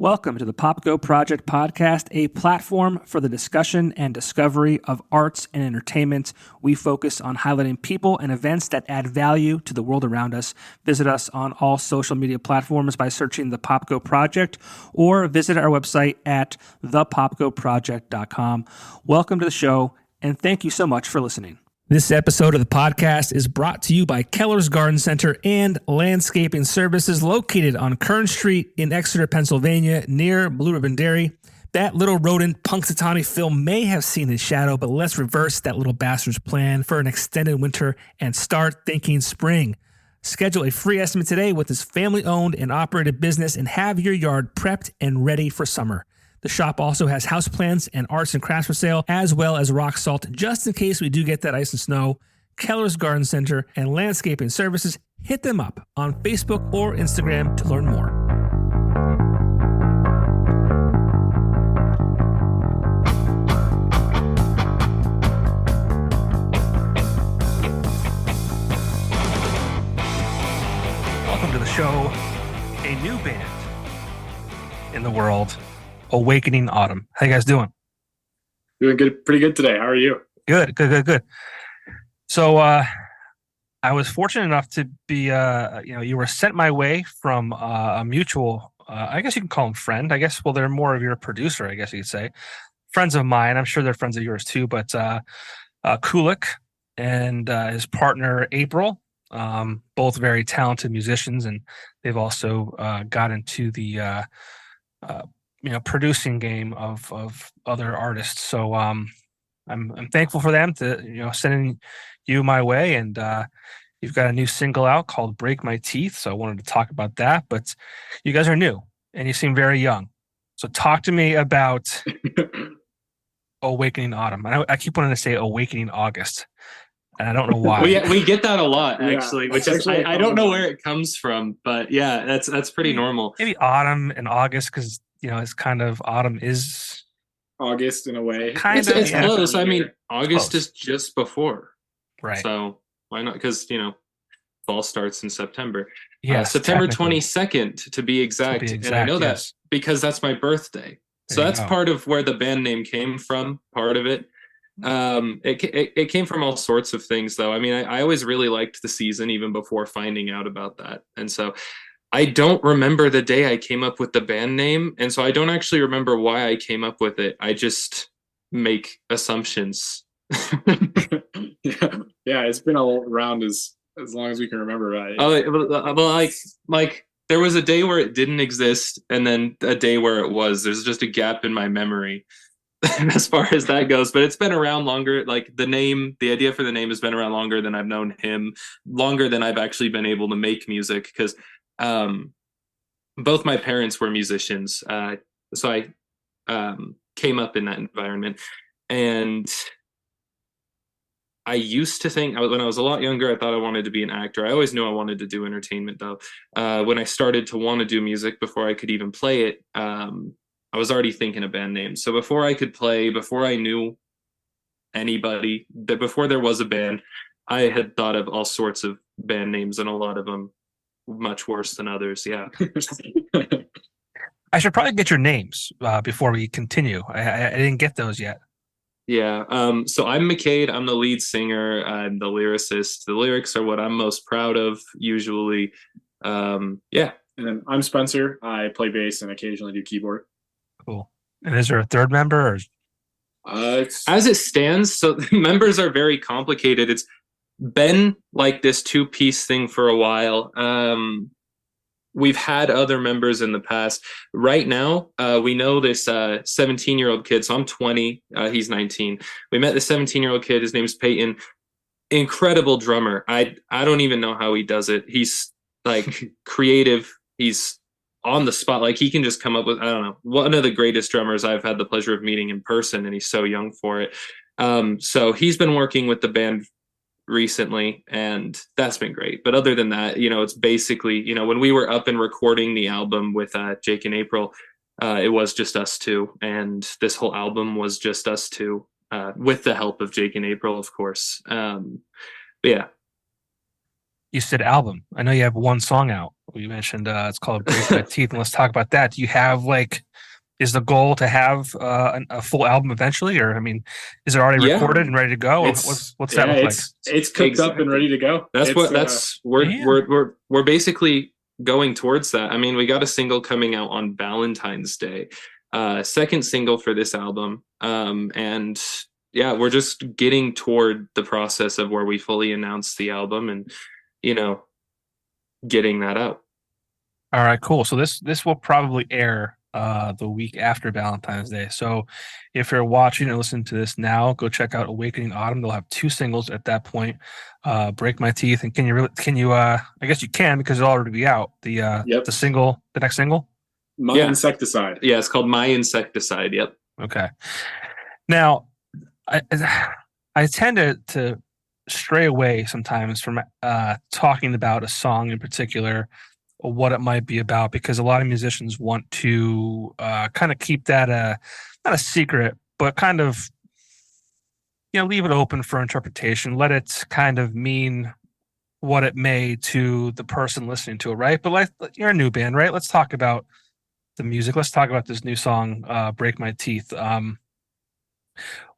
Welcome to the Popko Project Podcast, a platform for the discussion and discovery of arts and entertainment. We focus on highlighting people and events that add value to the world around us. Visit us on all social media platforms by searching the Popko Project or visit our website at thepopkoproject.com. Welcome to the show, and thank you so much for listening. This episode of the podcast is brought to you by Keller's Garden Center and Landscaping Services located on Kern Street in Exeter, Pennsylvania, near Blue Ribbon Dairy. That little rodent Punxsutawney Phil may have seen his shadow, but let's reverse that little bastard's plan for an extended winter and start thinking spring. Schedule a free estimate today with this family-owned and operated business and have your yard prepped and ready for summer. The shop also has houseplants and arts and crafts for sale, as well as rock salt, just in case we do get that ice and snow. Keller's Garden Center and Landscaping Services. Hit them up on Facebook or Instagram to learn more. Welcome to the show. A new band in the world. Awakening Autumn. How you guys doing? Doing good, pretty good today. How are you? Good. So I was fortunate enough to be, you were sent my way from a mutual, I guess you can call them friend. I guess, well, they're more of your producer, I guess you could say. Friends of mine. I'm sure they're friends of yours too, but Kulick and his partner April, both very talented musicians, and they've also got into the producing game of other artists. So I'm thankful for them to sending you my way, and you've got a new single out called Break My Teeth. So I wanted to talk about that, but you guys are new and you seem very young. So talk to me about Awakening Autumn. I keep wanting to say Awakening August, and I don't know why. we get that a lot, actually, Yeah, which is I don't know where it comes from, but yeah, that's pretty normal. Maybe autumn and August, because it's kind of autumn is August in a way. It's close. I mean, August close. is just before, right? So why not? Because fall starts in September. Yeah, September 22nd to be exact. And I know that because that's my birthday. So that's part of where the band name came from. Part of it. It came from all sorts of things, though. I mean, I always really liked the season even before finding out about that, and so I don't remember the day I came up with the band name, and so I don't actually remember why I came up with it. I just make assumptions. Yeah, it's been around as long as we can remember, right? Oh, well, like there was a day where it didn't exist, and then a day where it was. There's just a gap in my memory as far as that goes, but it's been around longer. Like the idea for the name has been around longer than I've known him, longer than I've actually been able to make music, because both my parents were musicians, so I came up in that environment, and I used to think when I was a lot younger, I thought I wanted to be an actor. I always knew I wanted to do entertainment, though. When I started to want to do music, before I could even play it, I was already thinking of band names. So before I could play, before I knew anybody, before there was a band, I had thought of all sorts of band names, and a lot of them much worse than others. Yeah. I should probably get your names before we continue. I didn't get those yet. Yeah. So I'm McCade. I'm the lead singer. I'm the lyricist. The lyrics are what I'm most proud of, usually. Yeah. And then I'm Spencer. I play bass and occasionally do keyboard. Cool. And is there a third member? As it stands, so members are very complicated. It's been like this two-piece thing for a while. We've had other members in the past. Right now, we know this 17-year-old kid. So I'm 20. He's 19. We met the 17-year-old kid. His name's Peyton. Incredible drummer. I don't even know how he does it. He's like creative. He's on the spot. Like he can just come up with, I don't know, one of the greatest drummers I've had the pleasure of meeting in person, and he's so young for it. So he's been working with the band recently, and that's been great. But other than that, it's basically, when we were up and recording the album with Jake and April, it was just us two, and this whole album was just us two, with the help of Jake and April, of course. But yeah. You said album. I know you have one song out. You mentioned it's called "Break My Teeth," and let's talk about that. Do you have is the goal to have a full album eventually, or I mean, is it already Yeah. recorded and ready to go? Or It's what's that look like? It's cooked up and ready to go. We're basically going towards that. I mean, we got a single coming out on Valentine's Day, second single for this album, and yeah, we're just getting toward the process of where we fully announce the album and getting that out. All right, cool. So this will probably air the week after Valentine's Day. So if you're watching or listening to this now, go check out Awakening Autumn. They'll have 2 singles at that point. Break My Teeth, and can you I guess you can because it'll already be out. The next single? My Insecticide. Yeah, it's called My Insecticide. Yep. Okay. Now I tend to stray away sometimes from talking about a song in particular, or what it might be about, because a lot of musicians want to kind of keep that not a secret, but kind of leave it open for interpretation. Let it kind of mean what it may to the person listening to it, right? But you're a new band, right? Let's talk about the music. Let's talk about this new song, "Break My Teeth."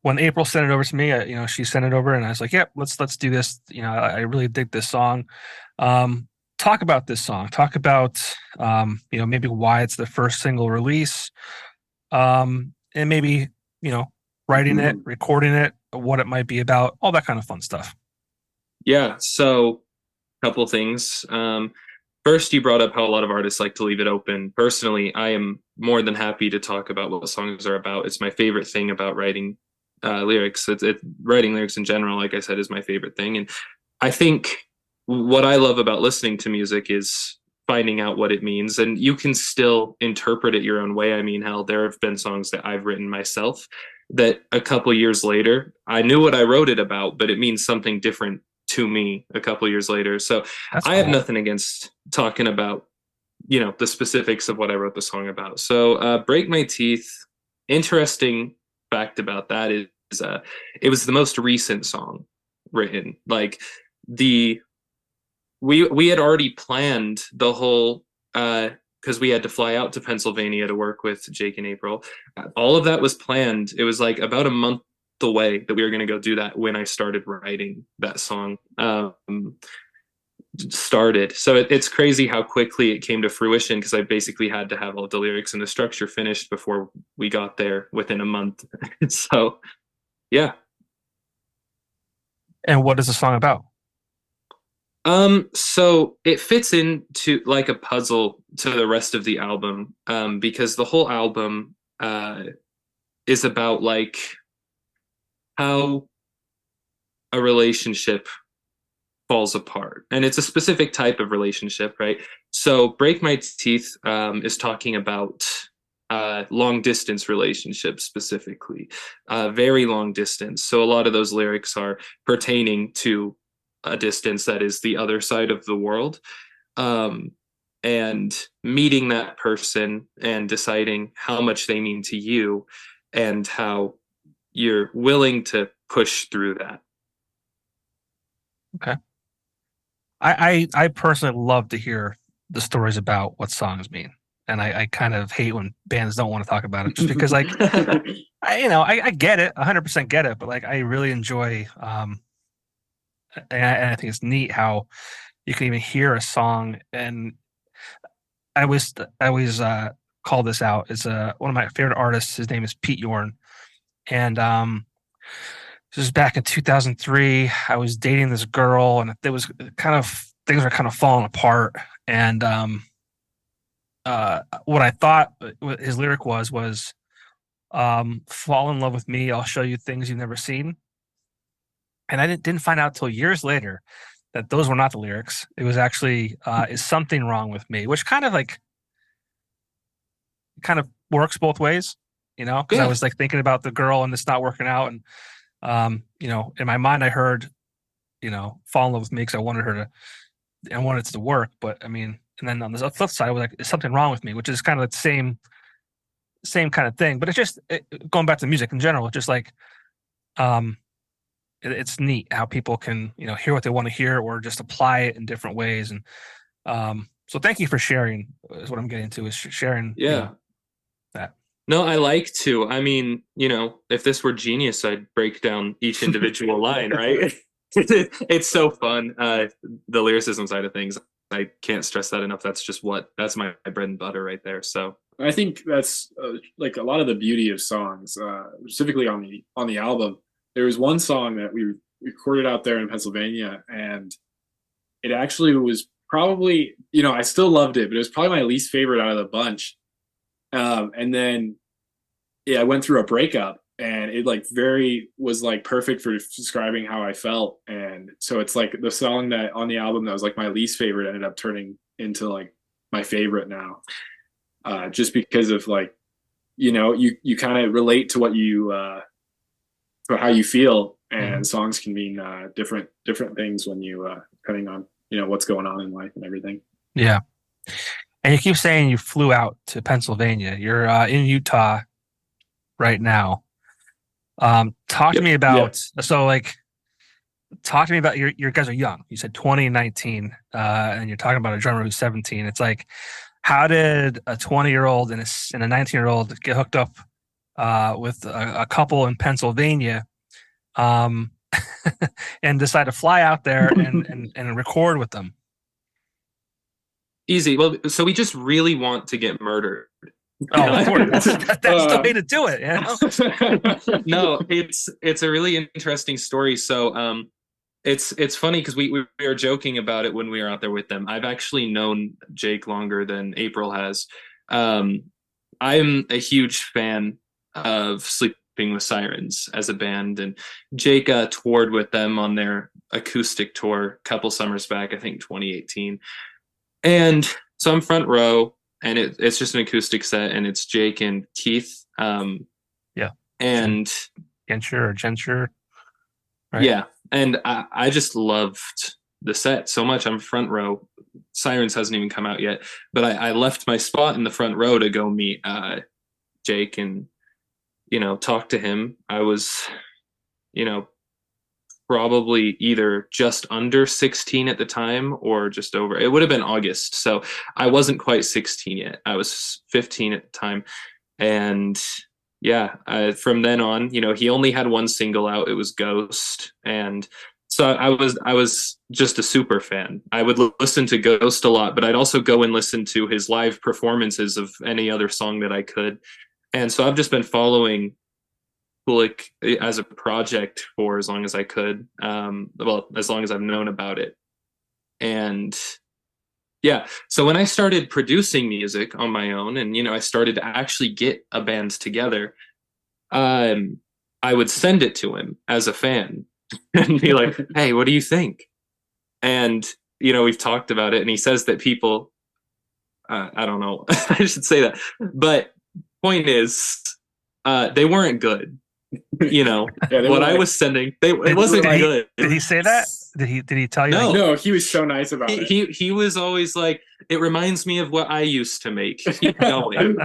When April sent it over to me, she sent it over, and I was like, "Yep, let's do this." I really dig this song. Talk about this song. Talk about maybe why it's the first single release, and maybe writing it, recording it, what it might be about, all that kind of fun stuff. Yeah. So, a couple things. First, you brought up how a lot of artists like to leave it open. Personally, I am more than happy to talk about what songs are about. It's my favorite thing about writing lyrics. Writing lyrics in general, like I said, is my favorite thing. And I think what I love about listening to music is finding out what it means. And you can still interpret it your own way. I mean, hell, there have been songs that I've written myself that a couple years later, I knew what I wrote it about, but it means something different to me a couple years later. So That's I have cool. nothing against talking about, the specifics of what I wrote the song about. So Break My Teeth, interesting fact about that is it was the most recent song written. Like we had already planned the whole because we had to fly out to Pennsylvania to work with Jake and April. All of that was planned. It was like about a month away that we were going to go do that when I started writing that song. Started. So it's crazy how quickly it came to fruition, because I basically had to have all the lyrics and the structure finished before we got there within a month. So, yeah. And what is the song about? So it fits into like a puzzle to the rest of the album, because the whole album is about like how a relationship falls apart, and it's a specific type of relationship, right? So Break My Teeth is talking about long distance relationships, specifically very long distance. So a lot of those lyrics are pertaining to a distance that is the other side of the world, and meeting that person and deciding how much they mean to you and how you're willing to push through that. Okay. I personally love to hear the stories about what songs mean. And I kind of hate when bands don't want to talk about it, just because I get it, 100% get it, but like I really enjoy and I think it's neat how you can even hear a song. And I always call this out. It's one of my favorite artists. His name is Pete Yorn, and this was back in 2003. I was dating this girl, and it was things were kind of falling apart. And what I thought his lyric was fall in love with me, I'll show you things you've never seen. And I didn't find out till years later that those were not the lyrics. It was actually is something wrong with me, which kind of works both ways, because I was like thinking about the girl and it's not working out. And in my mind I heard, fall in love with me because I wanted it to work. But I mean, and then on the flip side, I was like, is something wrong with me, which is kind of the same kind of thing. But it's just going back to music in general, just like it's neat how people can, hear what they want to hear or just apply it in different ways. And so thank you for sharing is what I'm getting to, is sharing that. No, I like to. I mean, if this were Genius, I'd break down each individual line, right? It's so fun. The lyricism side of things, I can't stress that enough. That's my bread and butter right there. So I think that's like a lot of the beauty of songs, specifically on the album. There was one song that we recorded out there in Pennsylvania, and it actually was probably, I still loved it, but it was probably my least favorite out of the bunch. And then, I went through a breakup, and it was perfect for describing how I felt. And so it's like the song that on the album that was like my least favorite ended up turning into like my favorite now. Just because of you kind of relate to what to how you feel, and songs can mean different things when you depending on what's going on in life and everything. Yeah. And you keep saying you flew out to Pennsylvania. You're in Utah right now. Talk to me about talk to me about your guys are young. You said 20 and 19, and you're talking about a drummer who's 17. It's like, how did a 20-year-old and a 19-year-old get hooked up with a couple in Pennsylvania, and decide to fly out there and record with them? Easy. Well, so we just really want to get murdered. Oh, of course. That's the way to do it. No, it's a really interesting story. So it's funny because we were joking about it when we were out there with them. I've actually known Jake longer than April has. I'm a huge fan of Sleeping with Sirens as a band, and Jake toured with them on their acoustic tour a couple summers back, I think 2018. And so I'm front row, and it's just an acoustic set, and it's Jake and Keith. And Genscher. Right? Yeah. And I just loved the set so much. I'm front row. Sirens hasn't even come out yet, but I left my spot in the front row to go meet Jake and, talk to him. I was, probably either just under 16 at the time or just over. It would have been August. So I wasn't quite 16 yet. I was 15 at the time. And from then on, he only had one single out. It was Ghost. And so I was just a super fan. I would listen to Ghost a lot, but I'd also go and listen to his live performances of any other song that I could. And so I've just been following Kulick as a project for as long as I could. As long as I've known about it. And so when I started producing music on my own, and I started to actually get a band together, I would send it to him as a fan and be like, "Hey, what do you think?" And we've talked about it, and he says that people, I don't know, I should say that, but point is, they weren't good. What I was sending, it wasn't good. Did he say that? Did he tell you? No, he was so nice about it. He was always like, "It reminds me of what I used to make." Keep going.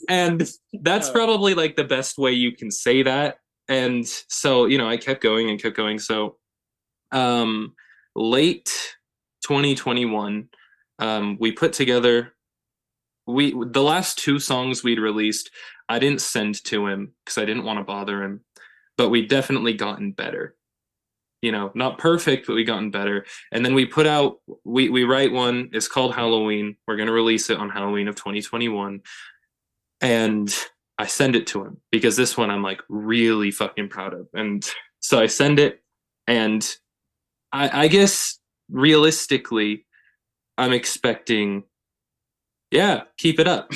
And that's probably like the best way you can say that. And so, I kept going and kept going. So late 2021, we put together the last two songs we'd released. I didn't send to him because I didn't want to bother him, but we definitely gotten better. Not perfect, but we gotten better. And then we put out, we write one. It's called Halloween. We're going to release it on Halloween of 2021. And I send it to him because this one I'm like really fucking proud of. And so I send it, and I guess realistically, I'm expecting, keep it up,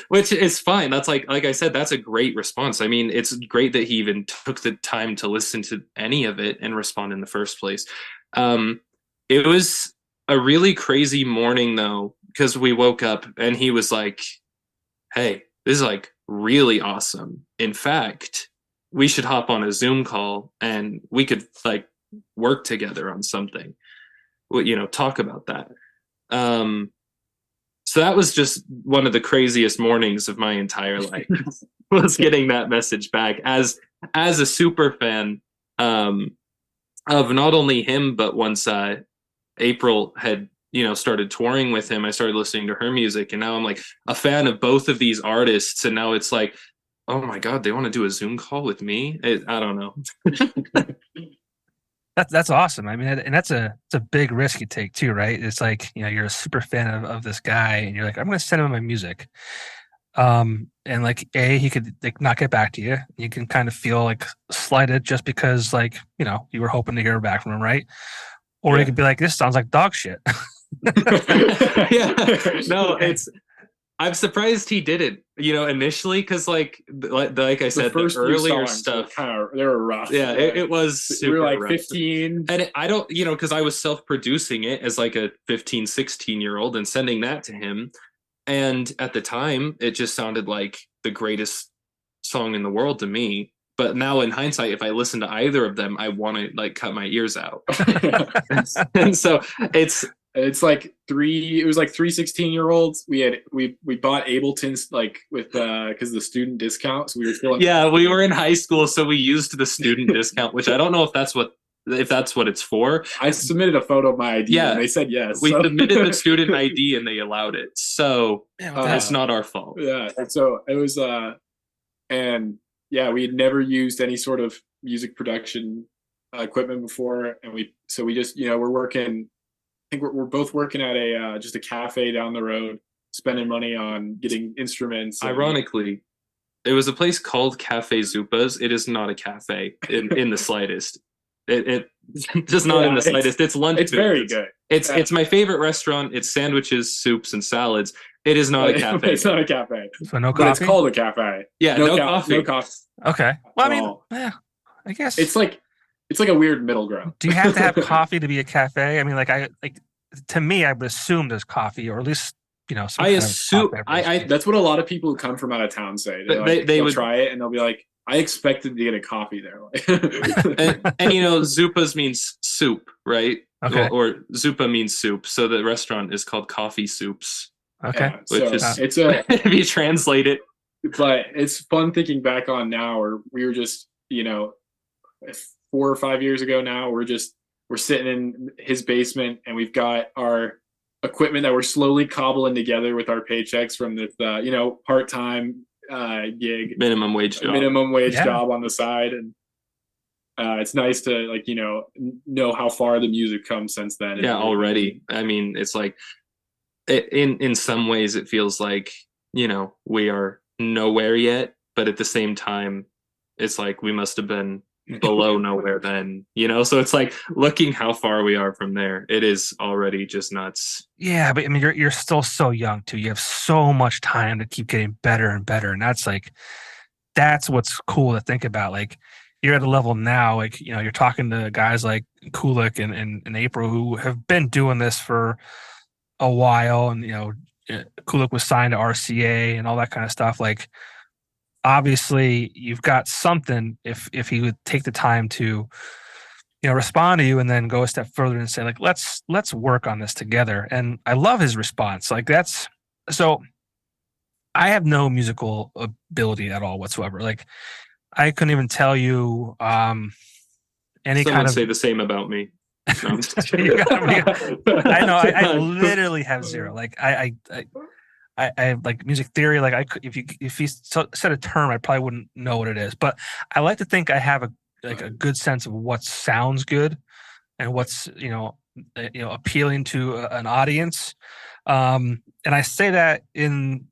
which is fine. That's like I said, that's a great response. I mean, it's great that he even took the time to listen to any of it and respond in the first place. It was a really crazy morning though, because we woke up and he was like, "Hey, this is like really awesome. In fact, we should hop on a Zoom call and we could like work together on something, talk about that." So that was just one of the craziest mornings of my entire life, was getting that message back as a super fan. of not only him, but once April had, started touring with him, I started listening to her music, and now I'm like a fan of both of these artists. And now it's like, oh my God, they want to do a Zoom call with me? I don't know. That's awesome. I mean, and it's a big risk you take too, right? It's like, you're a super fan of this guy, and you're like, I'm going to send him my music. And like, he could like not get back to you. You can kind of feel like slighted just because like, you were hoping to hear back from him, right? Or you could be like, this sounds like dog shit. Yeah. No, I'm surprised he did it, initially, because like I said, the earlier stuff they were rough. Yeah, it was super we were like rough. 15, and I don't, because I was self-producing it as like a 15, 16-year-old and sending that to him, and at the time it just sounded like the greatest song in the world to me. But now in hindsight, if I listen to either of them, I want to like cut my ears out. And so it's like three 16-year-olds. We bought Ableton's like with because the student discount. So we were still we were in high school, so we used the student discount, which I don't know if that's what it's for. I submitted a photo of my ID. Yeah, and they said yes. We submitted the student ID and they allowed it. So that's not our fault. Yeah, and so it was and yeah, we had never used any sort of music production equipment before, and we just we're working. I think we're both working at a just a cafe down the road, spending money on getting instruments. Ironically, it was a place called Cafe Zupas. It is not a cafe in the slightest. It just not in the slightest. It's lunch. It's very good. It's my favorite restaurant. It's sandwiches, soups, and salads. It is not a cafe. It's not a cafe. So no coffee. But it's called a cafe. Yeah, no coffee. No coffee. Okay. Well, I mean, I guess it's like a weird middle ground. Do you have to have coffee to be a cafe? I mean, to me, I would assume there's coffee, or at least some I assume that's what a lot of people who come from out of town say. They would try it and they'll be like, I expected to get a coffee there. and Zupas means soup, right? Okay. Or Zupa means soup, so the restaurant is called Coffee Soups. Okay. Which is if you translate it. But it's fun thinking back on now, or we were just 4 or 5 years ago now, we're sitting in his basement, and we've got our equipment that we're slowly cobbling together with our paychecks from this part-time gig, minimum wage job on the side. And it's nice to know how far the music comes since then. Already. I mean, it's like in some ways it feels like we are nowhere yet, but at the same time it's like we must have been below nowhere then, so it's like looking how far we are from there, it is already just nuts. Yeah, but I mean, you're still so young too. You have so much time to keep getting better and better, and that's what's cool to think about. Like, you're at a level now, like you're talking to guys like Kulick and April who have been doing this for a while, and Kulick was signed to RCA and all that kind of stuff. Like, obviously you've got something if he would take the time to respond to you and then go a step further and say, like, let's work on this together. And I love his response. Like, so I have no musical ability at all whatsoever. Like, I couldn't even tell you any Someone kind of say the same about me. No, I know I literally have zero. Like, I like music theory. Like, if you said a term, I probably wouldn't know what it is. But I like to think I have a good sense of what sounds good and what's appealing to an audience. And I say that in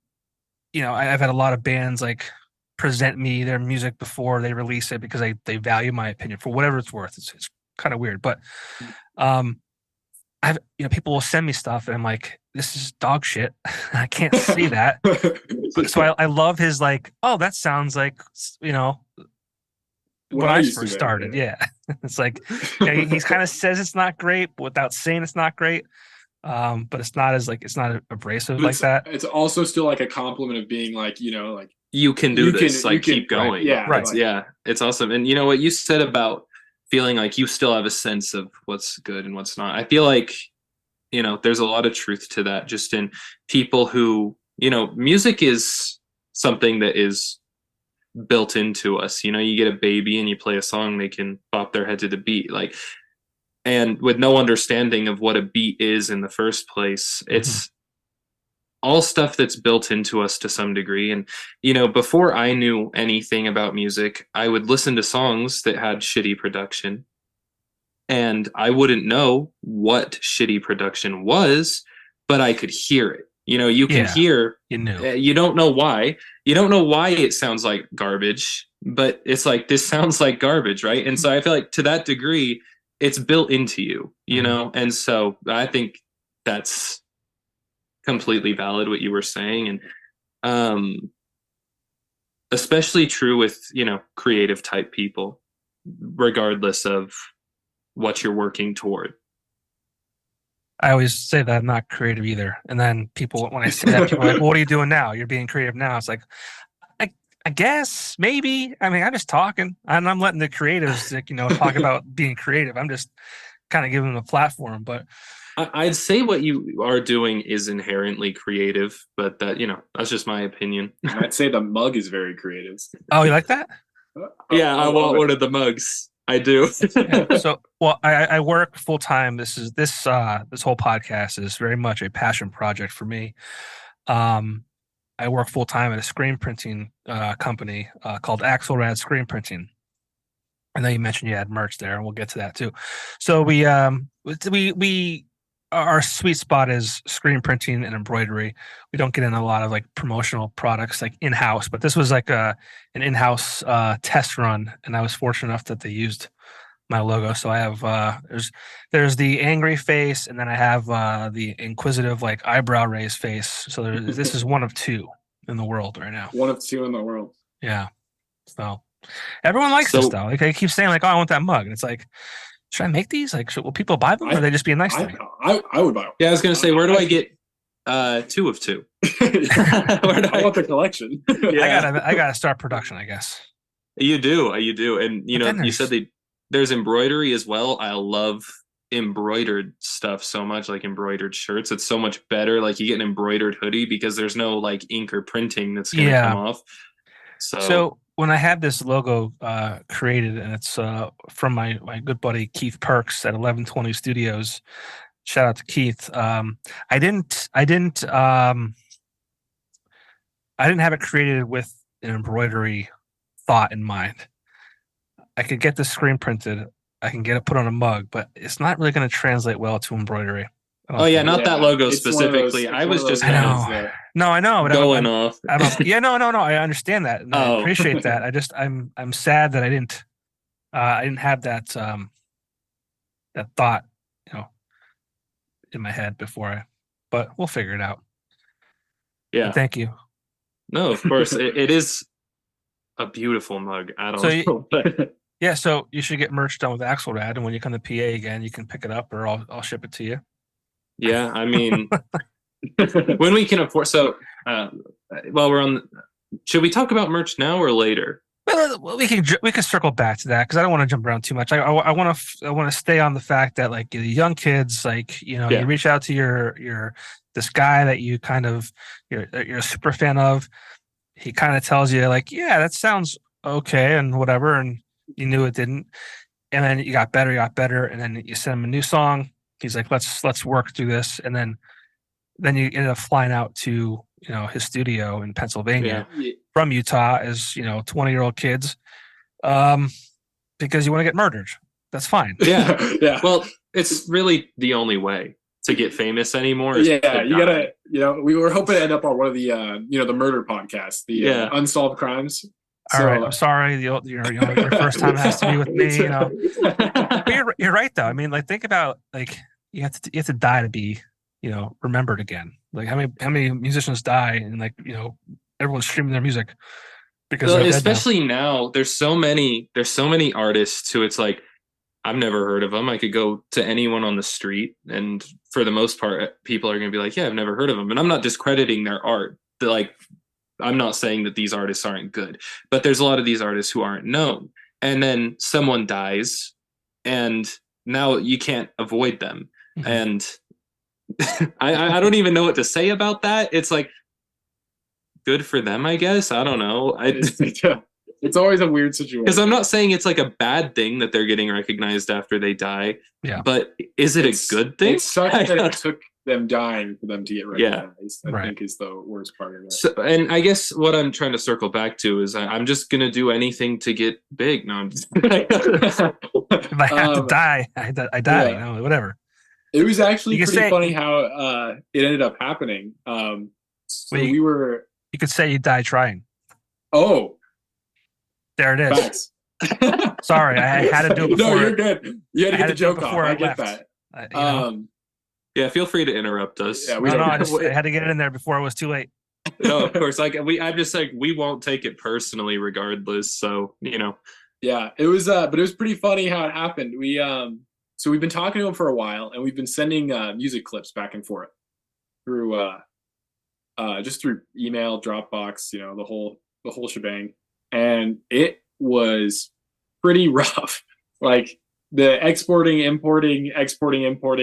I've had a lot of bands like present me their music before they release it because they value my opinion for whatever it's worth. It's kind of weird, but I've people will send me stuff and I'm like, this is dog shit. I can't see that. So I love his like, oh, that sounds like when I first started. Yeah. It's like he kind of says it's not great without saying it's not great. But it's not abrasive like that. It's also still like a compliment of being like, like you can do this, keep going. Right, yeah. Right. Yeah. It's awesome. And what you said about feeling like you still have a sense of what's good and what's not. I feel like, there's a lot of truth to that, just in people who, music is something that is built into us. You get a baby and you play a song, they can bop their head to the beat. Like, and with no understanding of what a beat is in the first place. It's all stuff that's built into us to some degree. And, before I knew anything about music, I would listen to songs that had shitty production, and I wouldn't know what shitty production was, but I could hear it. You can hear, you don't know why. You don't know why it sounds like garbage, but it's like, this sounds like garbage, right? And so I feel like to that degree, it's built into you, And so I think that's completely valid what you were saying. And especially true with, creative type people, regardless of what you're working toward. I always say that I'm not creative either. And then people, when I say that, people are like, well, what are you doing now? You're being creative now. It's like, I guess, maybe. I mean, I'm just talking. And I'm letting the creatives, talk about being creative. I'm just kind of giving them a platform. But I'd say what you are doing is inherently creative, but that, that's just my opinion. I'd say the mug is very creative. Oh, you like that? Yeah, I want one of the mugs. I do. Yeah, so, I work full time. This whole podcast is very much a passion project for me. I work full time at a screen printing company called Axelrad Screen Printing. I know you mentioned you had merch there, and we'll get to that too. So we our sweet spot is screen printing and embroidery. We don't get into a lot of like promotional products like in-house, but this was like an in-house test run, and I was fortunate enough that they used my logo. So I have there's the angry face, and then I have the inquisitive like eyebrow raised face. So this is one of two in the world right now. One of two in the world. Yeah. So everyone likes this though. Like they keep saying like, "Oh, I want that mug," and it's like, should I make these? Like, will people buy them, or they just be a nice thing? I would buy them. Yeah, I was gonna say, where do I get 2 of 2? I want the collection. Yeah. I gotta start production, I guess. You do, and you said there's embroidery as well. I love embroidered stuff so much, like embroidered shirts. It's so much better. Like you get an embroidered hoodie because there's no like ink or printing that's gonna come off. So when I had this logo created, and it's from my good buddy Keith Perks at 1120 Studios. Shout out to Keith. I didn't have it created with an embroidery thought in mind. I could get this screen printed. I can get it put on a mug, but it's not really going to translate well to embroidery. Oh yeah, not that logo specifically. I was just I know. No, I know. But going off. No. I understand that. And I appreciate that. I'm sad that I didn't have that that thought, in my head before but we'll figure it out. Yeah. But thank you. No, of course. it is a beautiful mug. I don't know. Yeah, so you should get merch done with Axelrad, and when you come to PA again, you can pick it up, or I'll ship it to you. Yeah, I mean, when we can afford. So, while we're on, should we talk about merch now or later? Well, we can circle back to that because I don't want to jump around too much. I want to stay on the fact that like the young kids, like you reach out to your this guy that you kind of you're a super fan of. He kind of tells you like, yeah, that sounds okay and whatever, and you knew it didn't, and then you got better, and then you send him a new song. He's like, let's work through this, and then you ended up flying out to his studio in Pennsylvania from Utah as 20-year-old kids, because you want to get murdered. That's fine. Yeah. Well, it's really the only way to get famous anymore. Yeah, you gotta. We were hoping to end up on one of the the murder podcasts, the unsolved crimes. All right, I'm sorry. Your first time has to be with me. But you're right though. I mean, like think about like you have to die to be remembered again. Like how many musicians die and like everyone's streaming their music because especially now there's so many artists who it's like I've never heard of them. I could go to anyone on the street, and for the most part, people are going to be like, "Yeah, I've never heard of them." And I'm not discrediting their art. I'm not saying that these artists aren't good, but there's a lot of these artists who aren't known. And then someone dies, and now you can't avoid them. Mm-hmm. And I don't even know what to say about that. It's like good for them, I guess. I don't know. It's always a weird situation. Because I'm not saying it's like a bad thing that they're getting recognized after they die. Yeah. But is it a good thing? It sucks that it took them dying for them to get recognized. Yeah. I think is the worst part of that. So, and I guess what I'm trying to circle back to is I'm just gonna do anything to get big. No, I'm just If I have to die, I die. Yeah. Whatever. It was actually You could pretty say- funny how it ended up happening. So we were. You could say you die trying. Oh, There it is. facts. Sorry, I had to do it before. No, you're good. You had to get the joke off. before I I get left. that. yeah. Feel free to interrupt us. Yeah, we No, don't. I had to get it in there before it was too late. No, of course. I'm just like we won't take it personally, regardless. So Yeah, it was. But it was pretty funny how it happened. So we've been talking to him for a while, and we've been sending music clips back and forth through just through email, Dropbox, the whole shebang, and it was pretty rough. Like the exporting, importing,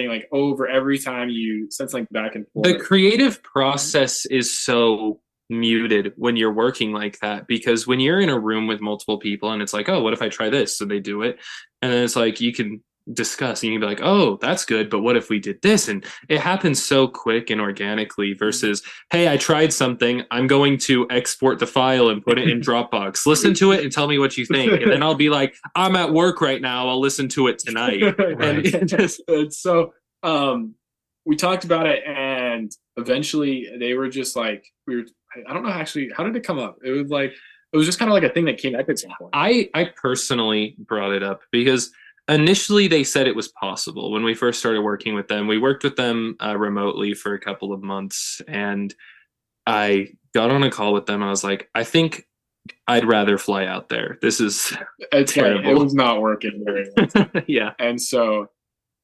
like over every time you send something back and forth. The creative process is so muted when you're working like that, because when you're in a room with multiple people and it's like, oh, what if I try this? So they do it, and then it's like you can discuss and you can be like, oh, that's good, but what if we did this? And it happens so quick and organically versus, hey, I tried something, I'm going to export the file and put it in Dropbox, listen to it and tell me what you think, and then I'll be like, I'm at work right now, I'll listen to it tonight. Right. And so we talked about it, and eventually they were just like, I don't know actually, how did it come up? It was just kind of like a thing that came up at some point. I personally brought it up because initially they said it was possible when we first started working with them. We worked with them remotely for a couple of months, and I got on a call with them. I was like, I think I'd rather fly out there. It's terrible. It was not working very well. Yeah. And so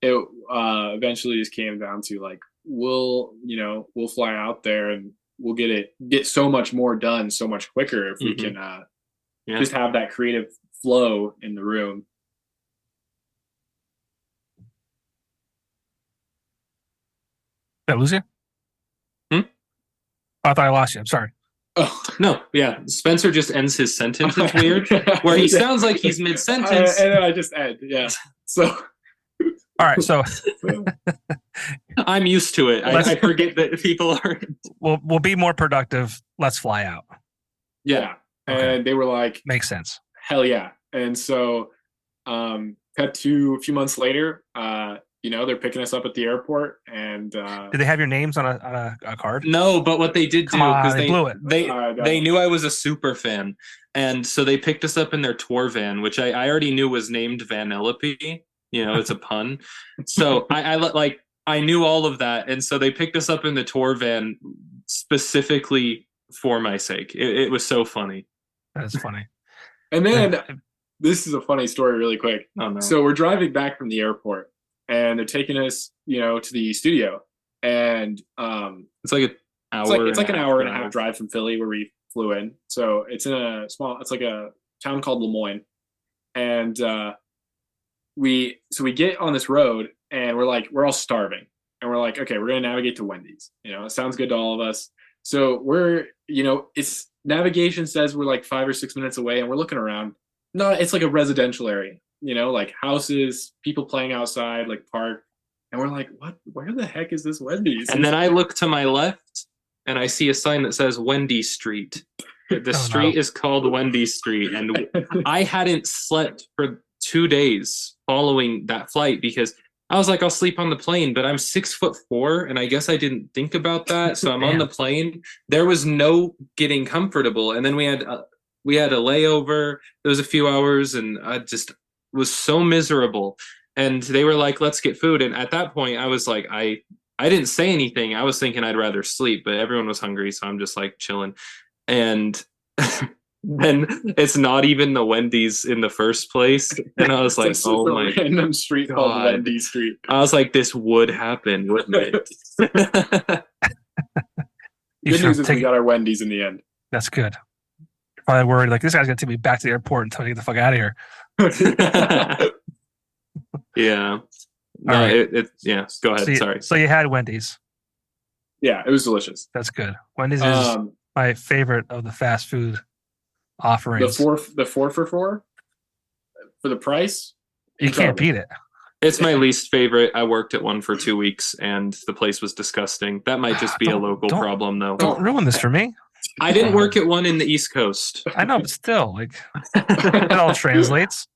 it eventually just came down to like, we'll fly out there and we'll get so much more done so much quicker if we can just have that creative flow in the room. Did I lose you? Hmm? I thought I lost you. I'm sorry. Oh no, yeah. Spencer just ends his sentence. It's weird, where he sounds like he's mid-sentence, and then I just end. Yeah. So. All right. So. I'm used to it. I forget that people are. We'll be more productive. Let's fly out. Yeah. Okay. And they were like, makes sense. Hell yeah. And so, cut to a few months later. They're picking us up at the airport, and did they have your names on a card? No, but what they did do, because they blew it. They knew I was a super fan, and so they picked us up in their tour van, which I already knew was named Vanellope. It's a pun. So I knew all of that, and so they picked us up in the tour van specifically for my sake. It was so funny. That's funny. And then this is a funny story, really quick. Oh no! So we're driving back from the airport, and they're taking us, to the studio, and it's like an hour. It's like an hour and a half drive from Philly, where we flew in. So it's in it's like a town called Lemoyne, and we get on this road, and we're all starving, and we're like, okay, we're gonna navigate to Wendy's. It sounds good to all of us. So we're, it's navigation says we're like 5 or 6 minutes away, and we're looking around. No, it's like a residential area. Like houses, people playing outside, like park. And we're like, what? Where the heck is this Wendy's? And then I look to my left and I see a sign that says Wendy Street. The street is called Wendy Street. And I hadn't slept for 2 days following that flight because I was like, I'll sleep on the plane, but I'm 6'4", and I guess I didn't think about that. So I'm on the plane. There was no getting comfortable. And then we had a layover. There was a few hours, and I just was so miserable. And they were like, let's get food. And at that point I was like, I didn't say anything. I was thinking I'd rather sleep, but everyone was hungry. So I'm just like chilling. And then it's not even the Wendy's in the first place. And I was like, oh my random street God. Called Wendy Street. I was like, this would happen, wouldn't it? Good news is we got our Wendy's in the end. That's good. You're probably worried, like, this guy's going to take me back to the airport and tell me to get the fuck out of here. Yeah. No, right. Yeah. Go ahead. Sorry. So you had Wendy's. Yeah, it was delicious. That's good. Wendy's is my favorite of the fast food offerings. The 4 for 4 for the price. You can't beat it. It's my least favorite. I worked at one for 2 weeks, and the place was disgusting. That might just be a local problem, though. Don't ruin this for me. I didn't work at one in the East Coast. I know, but still, like, it all translates.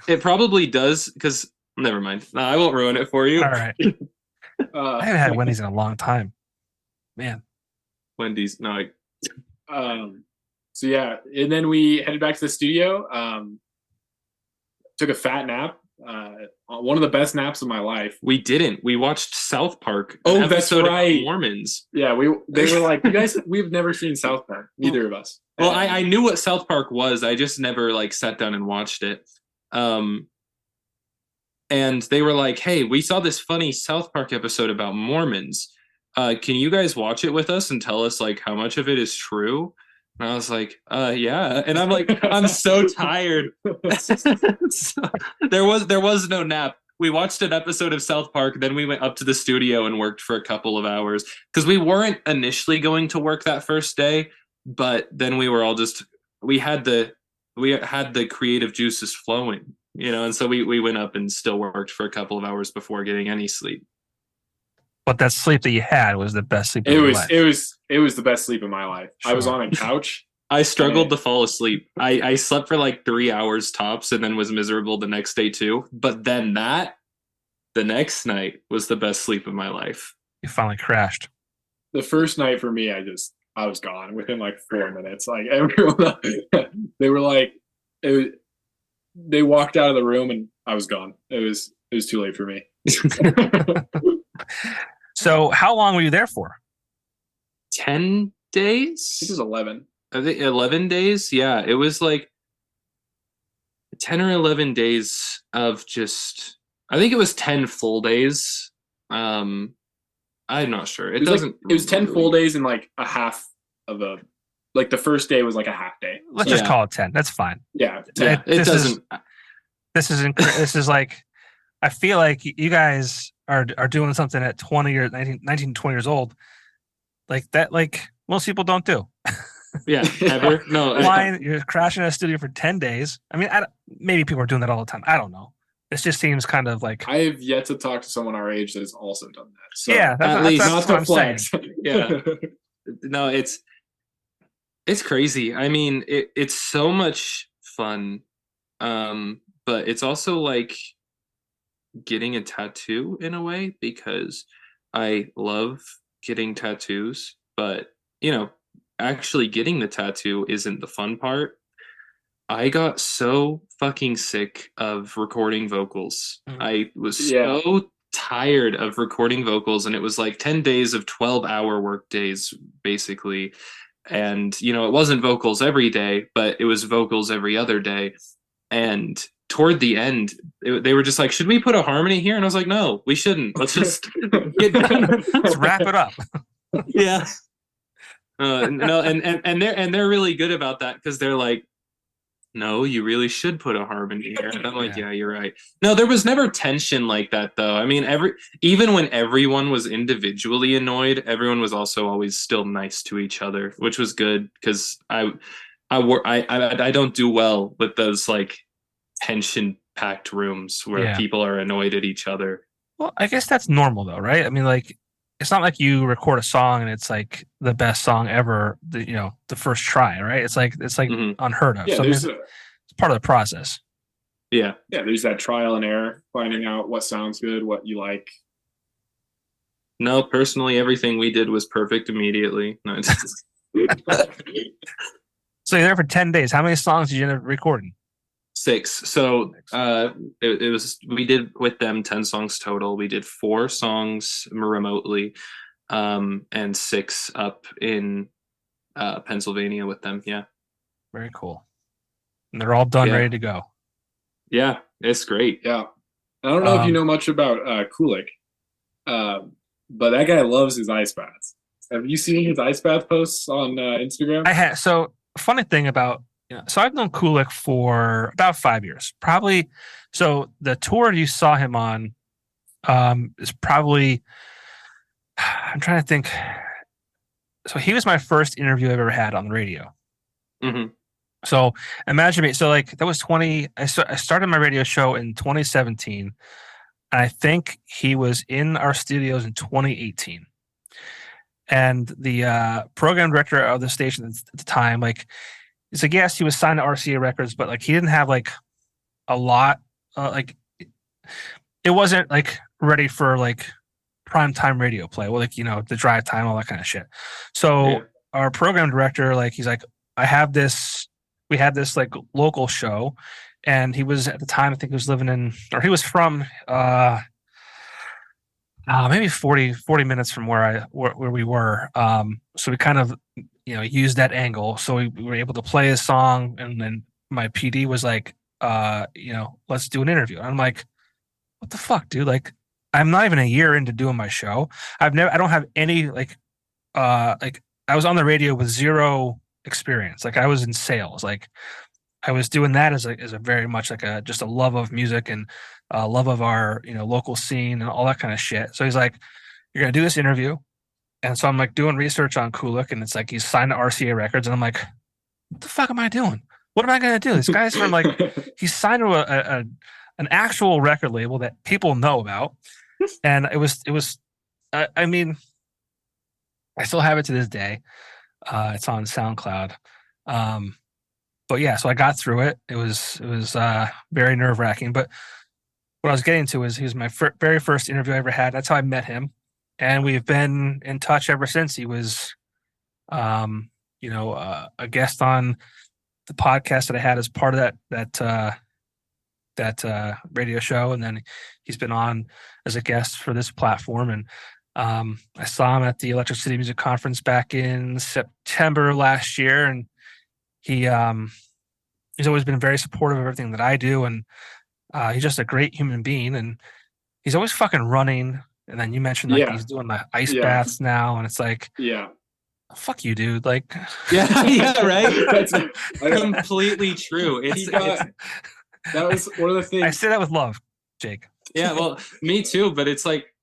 It probably does, because never mind. No, I won't ruin it for you. All right. I haven't had Wendy's in a long time, man. Wendy's, no. So yeah, and then we headed back to the studio. Took a fat nap. One of the best naps of my life. We didn't. We watched South Park. Oh, that's right. Mormons. Yeah, they were like, you guys, we've never seen South Park. Neither of us. Well, I knew what South Park was. I just never like sat down and watched it. And they were like, hey, we saw this funny South Park episode about Mormons. Can you guys watch it with us and tell us like how much of it is true? And I was like, yeah. And I'm like, I'm so tired. So, there was no nap. We watched an episode of South Park, then we went up to the studio and worked for a couple of hours. Because we weren't initially going to work that first day, but then we were all we had the creative juices flowing, and so we went up and still worked for a couple of hours before getting any sleep. But that sleep that you had was the best sleep of your life. It was the best sleep of my life. Sure. I was on a couch. I struggled to fall asleep. I slept for like 3 hours tops and then was miserable the next day too. But then the next night was the best sleep of my life. You finally crashed. The first night for me, I was gone within like 4 minutes. Like everyone, they were like, they walked out of the room and I was gone. It was too late for me. So how long were you there for? 10 days? I think it was 11. I think 11 days. Yeah, it was like 10 or 11 days of just, I think it was 10 full days. I'm not sure. It was 10 full days and like a half of like the first day was like a half day. Let's just call it 10. That's fine. Yeah. This is like, I feel like you guys are doing something at 20 or 19, 20 years old. Like that, like most people don't do. Yeah, ever. No. You're crashing a studio for 10 days. I mean, maybe people are doing that all the time. I don't know. It just seems kind of like... I have yet to talk to someone our age that has also done that. So yeah, at least that's what I'm flex. Saying. Yeah. No, it's crazy. I mean, it's so much fun. But it's also like getting a tattoo in a way, because I love getting tattoos, but actually getting the tattoo isn't the fun part. I got so fucking sick of recording vocals. I was so tired of recording vocals, and it was like 10 days of 12-hour work days basically. And it wasn't vocals every day, but it was vocals every other day. And toward the end, they were just like, should we put a harmony here? And I was like, no, we shouldn't. Let's just get done. Let's wrap it up. Yeah. No, and they're really good about that, because they're like, no, you really should put a harmony here. And I'm like, yeah, you're right. No, there was never tension like that, though. I mean, even when everyone was individually annoyed, everyone was also always still nice to each other, which was good, because I don't do well with those like tension-packed rooms where people are annoyed at each other. Well, I guess that's normal, though, right? I mean, like, it's not like you record a song and it's like the best song ever, the first try, right? It's like unheard of. Yeah, so it's part of the process. Yeah. Yeah, there's that trial and error, finding out what sounds good, what you like. No, personally, everything we did was perfect immediately. No, So you're there for 10 days. How many songs did you end up recording? 6. So we did with them 10 songs total. We did 4 songs remotely, and 6 up in Pennsylvania with them. Yeah. Very cool. And they're all done, ready to go. Yeah, it's great. Yeah. I don't know if you know much about Kulick, but that guy loves his ice baths. Have you seen his ice bath posts on Instagram? I have. So funny thing about, so I've known Kulick for about 5 years, probably. So the tour you saw him on is probably, I'm trying to think. So he was my first interview I ever had on the radio. Mm-hmm. So imagine me. So like that was I started my radio show in 2017. And I think he was in our studios in 2018. And the program director of the station at the time, like, it's like, yes, he was signed to RCA Records, but like he didn't have like a lot, like it wasn't like ready for like prime time radio play. Well, like, the drive time, all that kind of shit. So our program director, like, he's like, we had this like local show, and he was at the time, I think he was living in, or he was from, maybe 40 minutes from where we were. So we kind of, used that angle. So we were able to play his song, and then my PD was like, let's do an interview. And I'm like, what the fuck, dude? Like, I'm not even a year into doing my show. I don't have any like I was on the radio with zero experience. Like, I was in sales. Like, I was doing that as a very much like just a love of music and love of our local scene and all that kind of shit. So he's like, you're gonna do this interview, and so I'm like doing research on Kulick, and it's like he's signed to RCA Records, and I'm like, what the fuck am I doing? What am I gonna do? This guy's from like he's signed to an actual record label that people know about, and it was. I mean, I still have it to this day. It's on SoundCloud. But yeah, so I got through it. It was very nerve-wracking. But what I was getting to is he was my very first interview I ever had. That's how I met him, and we've been in touch ever since. He was, a guest on the podcast that I had as part of that radio show, and then he's been on as a guest for this platform. And I saw him at the Electric City Music Conference back in September last year, and he's always been very supportive of everything that I do, and he's just a great human being, and he's always fucking running. And then you mentioned like he's doing the ice baths now, and it's like, fuck you, dude. Like, yeah, right. That's completely true. That was one of the things. I say that with love, Jake. Yeah, well, me too. But it's like,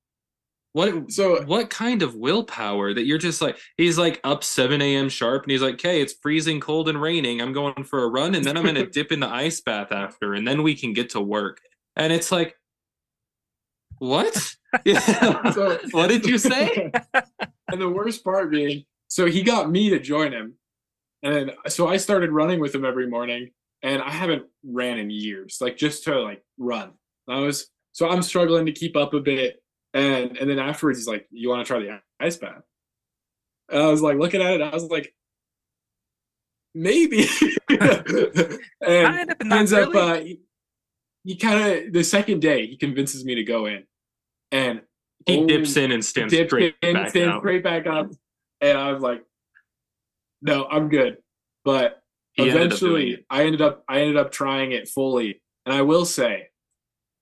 what kind of willpower that you're just like, he's like up 7 a.m. sharp, and he's like, okay, it's freezing cold and raining, I'm going for a run, and then I'm gonna dip in the ice bath after, and then we can get to work. And it's like, what? Yeah. So, what did you say? And the worst part being, so he got me to join him, and so I started running with him every morning, and I haven't ran in years, like just to like run. So I'm struggling to keep up a bit. And then afterwards, he's like, you want to try the ice bath? And I was like, looking at it, I was like, maybe. And ends up, he kind of, the second day, he convinces me to go in. And he dips in and stands straight back up. And I was like, no, I'm good. But eventually, I ended up trying it fully. And I will say,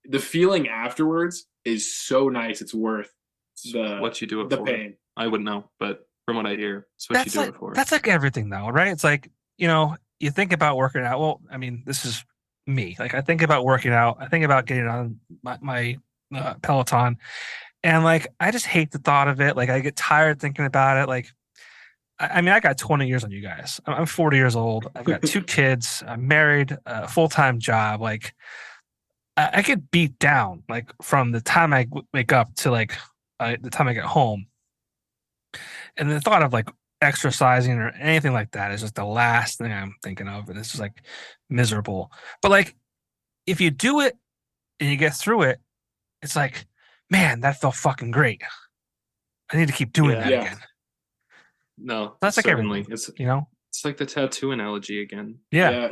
the feeling afterwards is so nice. It's worth what you do it the for. Pain. I wouldn't know, but from what I hear, it's what you do it for. That's like everything, though, right? It's like, you think about working out. Well, I mean, this is me. Like, I think about working out. I think about getting on my Peloton, and like, I just hate the thought of it. Like, I get tired thinking about it. Like, I mean, I got 20 years on you guys. I'm 40 years old. I've got 2 kids. I'm married, a full-time job. Like, I get beat down, like, from the time I wake up to like the time I get home. And the thought of like exercising or anything like that is just the last thing I'm thinking of. And it's just like miserable. But like, if you do it and you get through it, it's like, man, that felt fucking great. I need to keep doing that again. No, that's like everything. It's it's like the tattoo analogy again. Yeah.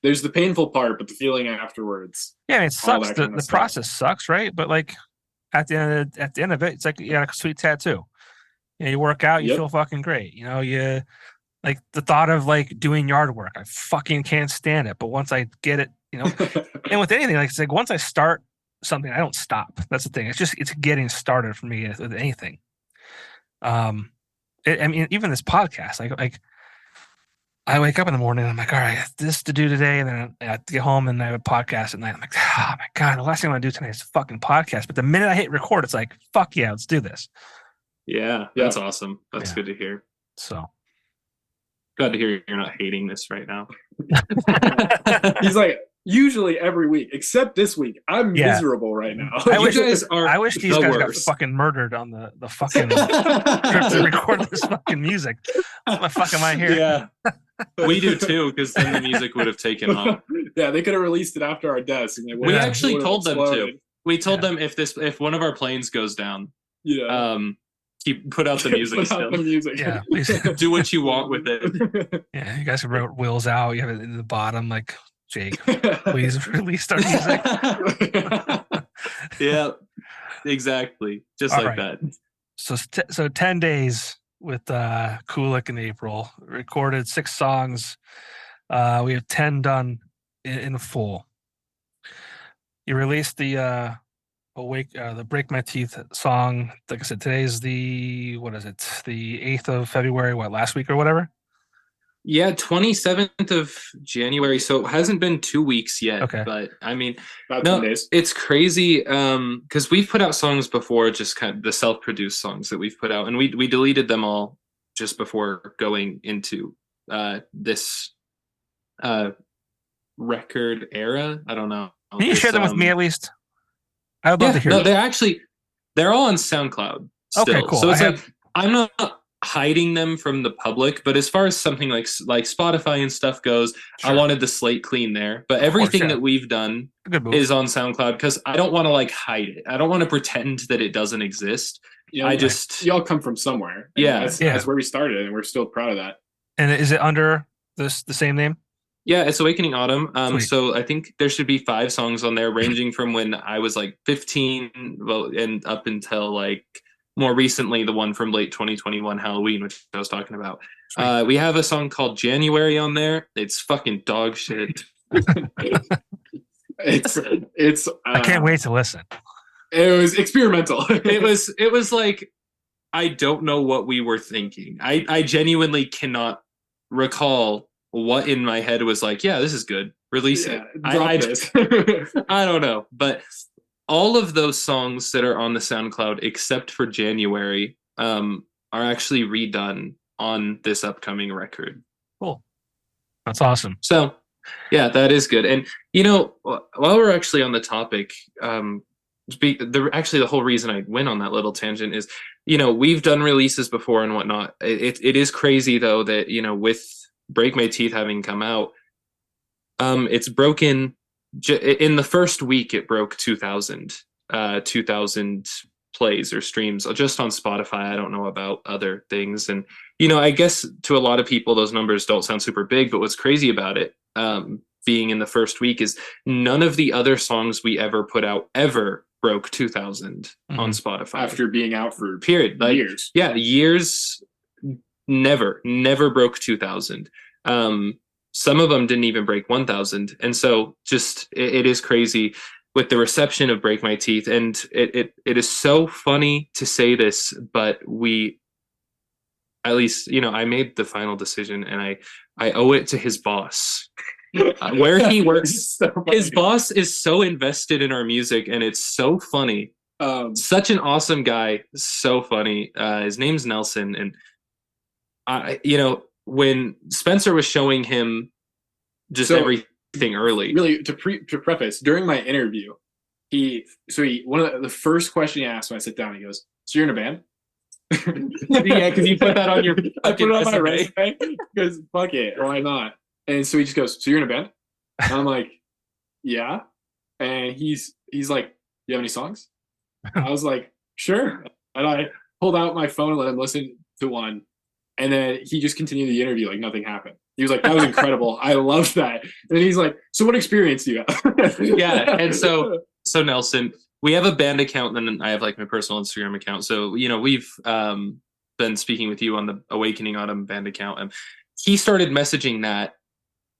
There's the painful part, but the feeling afterwards. Yeah, I mean, it sucks. The process sucks, right? But like at the end of it, it's like you got a sweet tattoo. You work out, you feel fucking great. You like the thought of like doing yard work. I fucking can't stand it. But once I get it, and with anything, like, it's like once I start something, I don't stop. That's the thing. It's getting started for me with anything. I mean, even this podcast, like I wake up in the morning and I'm like, all right, I have this to do today. And then I have to get home and I have a podcast at night. I'm like, oh my God, the last thing I want to do tonight is a fucking podcast. But the minute I hit record, it's like, fuck yeah, let's do this. Yeah, that's awesome. That's good to hear. So Glad to hear you're not hating this right now. He's like, usually every week, except this week. I'm miserable right now. I wish these guys the got worst. fucking murdered on the fucking trip to record this fucking music. What the fuck am I here? Yeah. We do too, because then the music would have taken off. Yeah, they could have released it after our deaths. And we actually told them to. We told them if one of our planes goes down, put out the music still. The music. Yeah, please do what you want with it. Yeah, you guys wrote Will's out. You have it in the bottom, like, Jake, please release our music. Yeah, exactly. Just all like right. that. So 10 days with Kulick in April. Recorded 6 songs. We have 10 done in full. You released the Break My Teeth song. Like I said, today's the 8th of February, last week or whatever? Yeah, 27th of January. So it hasn't been 2 weeks yet. Okay. But I mean, about 10 days. It's crazy because we've put out songs before, just kind of the self-produced songs that we've put out. And we deleted them all just before going into this record era. I don't know. Can you share them with me at least? I would love to hear them. They're all on SoundCloud still. Okay, cool. So it's I'm not hiding them from the public, but as far as something like Spotify and stuff goes, sure. I wanted the slate clean there. But everything that we've done is on SoundCloud because I don't want to hide it. I don't want to pretend that it doesn't exist. Y'all come from somewhere. That's where we started, and we're still proud of that. And is it under the same name? Yeah, it's Awakening Autumn. So I think there should be 5 songs on there, ranging from when I was 15, and up until more recently, the one from late 2021 Halloween, which I was talking about. We have a song called January on there. It's fucking dog shit. It's. I can't wait to listen. It was experimental. It was like, I don't know what we were thinking. I genuinely cannot recall what in my head was yeah, this is good. Release it. This. I don't know, but all of those songs that are on the SoundCloud, except for January, are actually redone on this upcoming record. Cool. That's awesome. So, yeah, that is good. And, while we're actually on the topic, the whole reason I went on that little tangent is, we've done releases before and whatnot. It is crazy, though, that, with Break My Teeth having come out, it's broken... In the first week, it broke 2,000 plays or streams just on Spotify. I don't know about other things. And, I guess to a lot of people, those numbers don't sound super big. But what's crazy about it being in the first week is none of the other songs we ever put out ever broke 2,000 on Spotify. After being out for years. Yeah, years. Never broke 2,000. Some of them didn't even break 1,000. And so just it is crazy with the reception of Break My Teeth. And it is so funny to say this, but at least, I made the final decision and I owe it to his boss. Where he works, his boss is so invested in our music and it's so funny. Such an awesome guy. So funny. His name's Nelson. And when Spencer was showing him everything early. Really, to preface, during my interview, he one of the first question he asked when I sit down, he goes, "So you're in a band?" Yeah, because you put that on your I put it on my resume because fuck it, why not? And so he just goes, "So you're in a band?" And I'm like, "Yeah." And he's like, "You have any songs?" I was like, "Sure." And I pulled out my phone and let him listen to one. And then he just continued the interview like nothing happened. He was like, "That was incredible. I loved that." And then he's like, "So what experience do you have?" Yeah. And so Nelson, we have a band account and then I have my personal Instagram account. So, we've been speaking with you on the Awakening Autumn band account. And he started messaging that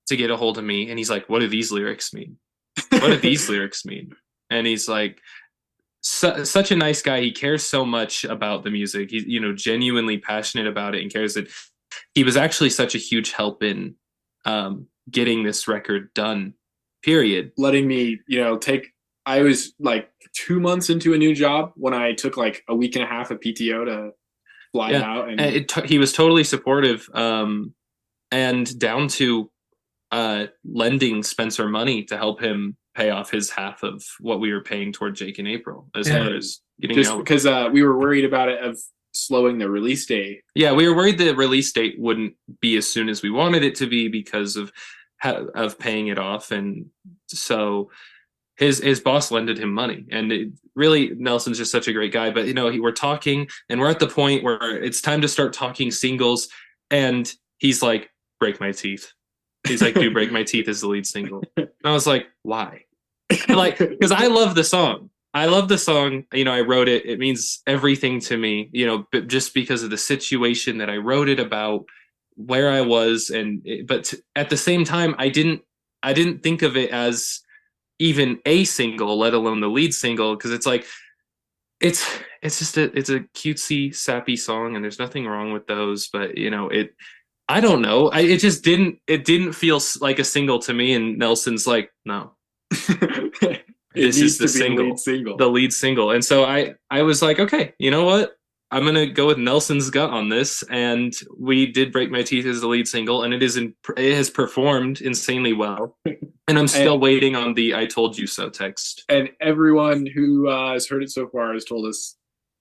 to get a hold of me. And he's like, "What do these lyrics mean? What do these lyrics mean?" And he's like, such a nice guy. He cares so much about the music. He's genuinely passionate about it and cares that he was actually such a huge help in getting this record done, period. Letting me I was 2 months into a new job when I took a week and a half of PTO to fly out. And he was totally supportive. and down to lending Spencer money to help him pay off his half of what we were paying toward Jake and April, as far as getting just because we were worried about it of slowing the release date. Yeah, we were worried the release date wouldn't be as soon as we wanted it to be because of paying it off, and so his boss lended him money, and really Nelson's just such a great guy. But we're talking, and we're at the point where it's time to start talking singles, and he's like, "Break My Teeth." He's like, "Do Break My Teeth" is the lead single. And I was like, why? Because I love the song. I love the song. I wrote it. It means everything to me, but just because of the situation that I wrote it about, where I was. But at the same time, I didn't think of it as even a single, let alone the lead single. Cause it's like, it's a cutesy, sappy song, and there's nothing wrong with those, but I don't know. It didn't feel like a single to me. And Nelson's like, no, this is the lead single. And so I was like, okay, you know what? I'm going to go with Nelson's gut on this. And we did Break My Teeth as the lead single, and it has performed insanely well. And I'm still waiting on the "I told you so" text. And everyone who has heard it so far has told us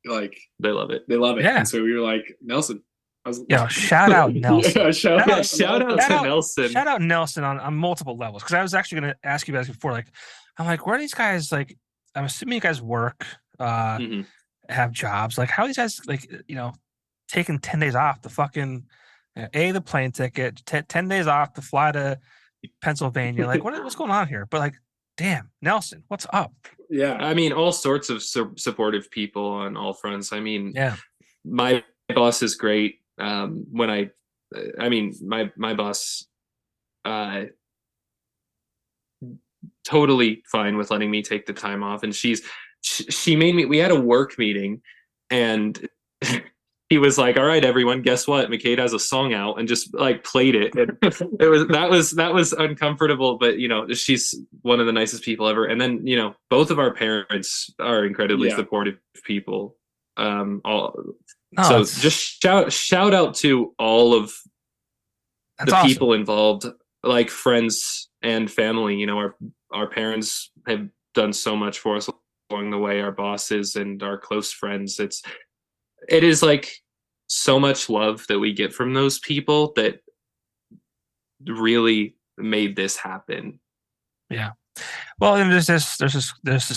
like they love it. Yeah. And so we were like, Nelson. Shout out Nelson. Shout out to Nelson. Shout out Nelson on multiple levels. Because I was actually going to ask you guys before, I'm like, where are these guys? Like, I'm assuming you guys work, have jobs. Like, how are these guys, taking 10 days off to fucking, the plane ticket, 10 days off to fly to Pennsylvania? Like, what's going on here? But damn, Nelson, what's up? Yeah. I mean, all sorts of supportive people on all fronts. I mean, my boss is great. My boss, totally fine with letting me take the time off, and she made me. We had a work meeting, and he was like, "All right, everyone, guess what? McCade has a song out," and just played it. And that was uncomfortable, but she's one of the nicest people ever. And then both of our parents are incredibly supportive people. Just shout out to all of the people involved, like friends and family. Our parents have done so much for us along the way, our bosses and our close friends. It is so much love that we get from those people that really made this happen. Yeah. Well, and there's this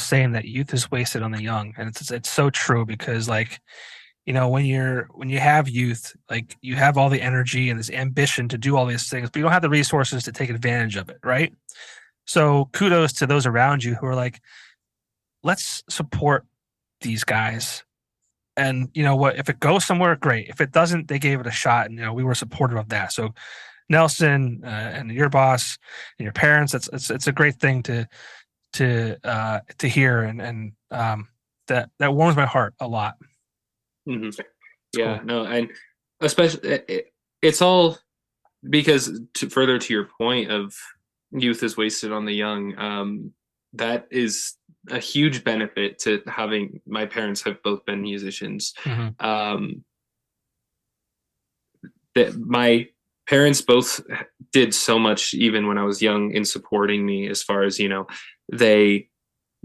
saying that youth is wasted on the young, and it's so true, because when you have youth, you have all the energy and this ambition to do all these things, but you don't have the resources to take advantage of it, right? So kudos to those around you who are let's support these guys. And you know what? If it goes somewhere, great. If it doesn't, they gave it a shot, and we were supportive of that. So Nelson and your boss and your parents, it's a great thing to hear, and that warms my heart a lot. Mm-hmm. Yeah, cool. No, and especially it's all because further to your point of youth is wasted on the young. That is a huge benefit to having my parents have both been musicians. Mm-hmm. That my parents both did so much, even when I was young, in supporting me, as far as, they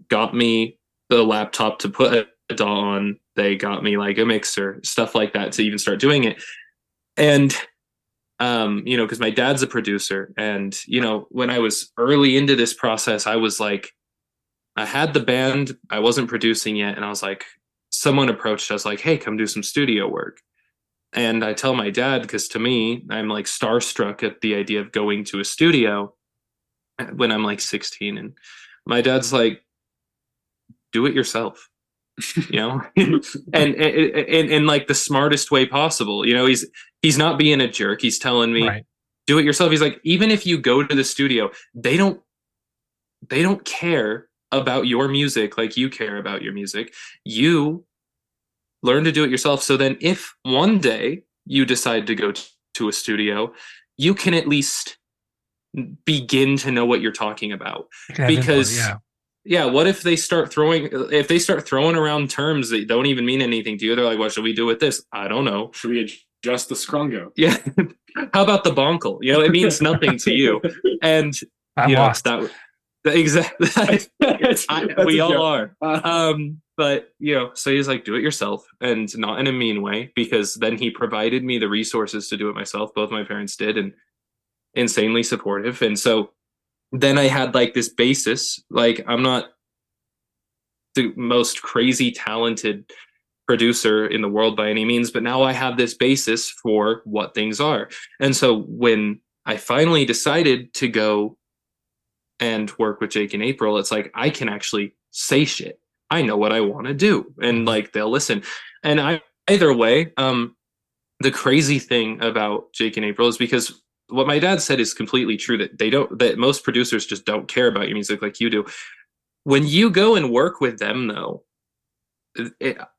got me the laptop to put a DAW on. They got me a mixer, stuff like that, to even start doing it. And, because my dad's a producer, and, when I was early into this process, I was I had the band, I wasn't producing yet. And I was someone approached us hey, come do some studio work. And I tell my dad, because to me, I'm starstruck at the idea of going to a studio when I'm 16. And my dad's do it yourself, and in the smartest way possible. He's not being a jerk. He's telling me, right, do it yourself. He's even if you go to the studio, they don't care about your music like you care about your music. You learn to do it yourself. So then if one day you decide to go to a studio, you can at least begin to know what you're talking about. Because what if they start throwing around terms that don't even mean anything to you? They're what should we do with this? I don't know. Should we just the scrungo. Yeah. How about the bonkle? You know, it means nothing to you. And I'm you know, lost. Exactly. We all joke. are. But you know, so he's like, do it yourself, and not in a mean way, because then he provided me the resources to do it myself. Both my parents did, and insanely supportive. And so then I had like this basis. Like, I'm not the most crazy talented producer in the world by any means, but now I have this basis for what things are. And so when I finally decided to go and work with Jake and April, it's like I can actually say shit. I know what I want to do, and like they'll listen. And either way, the crazy thing about Jake and April is, because what my dad said is completely true, that most producers just don't care about your music like you do. When you go and work with them, though,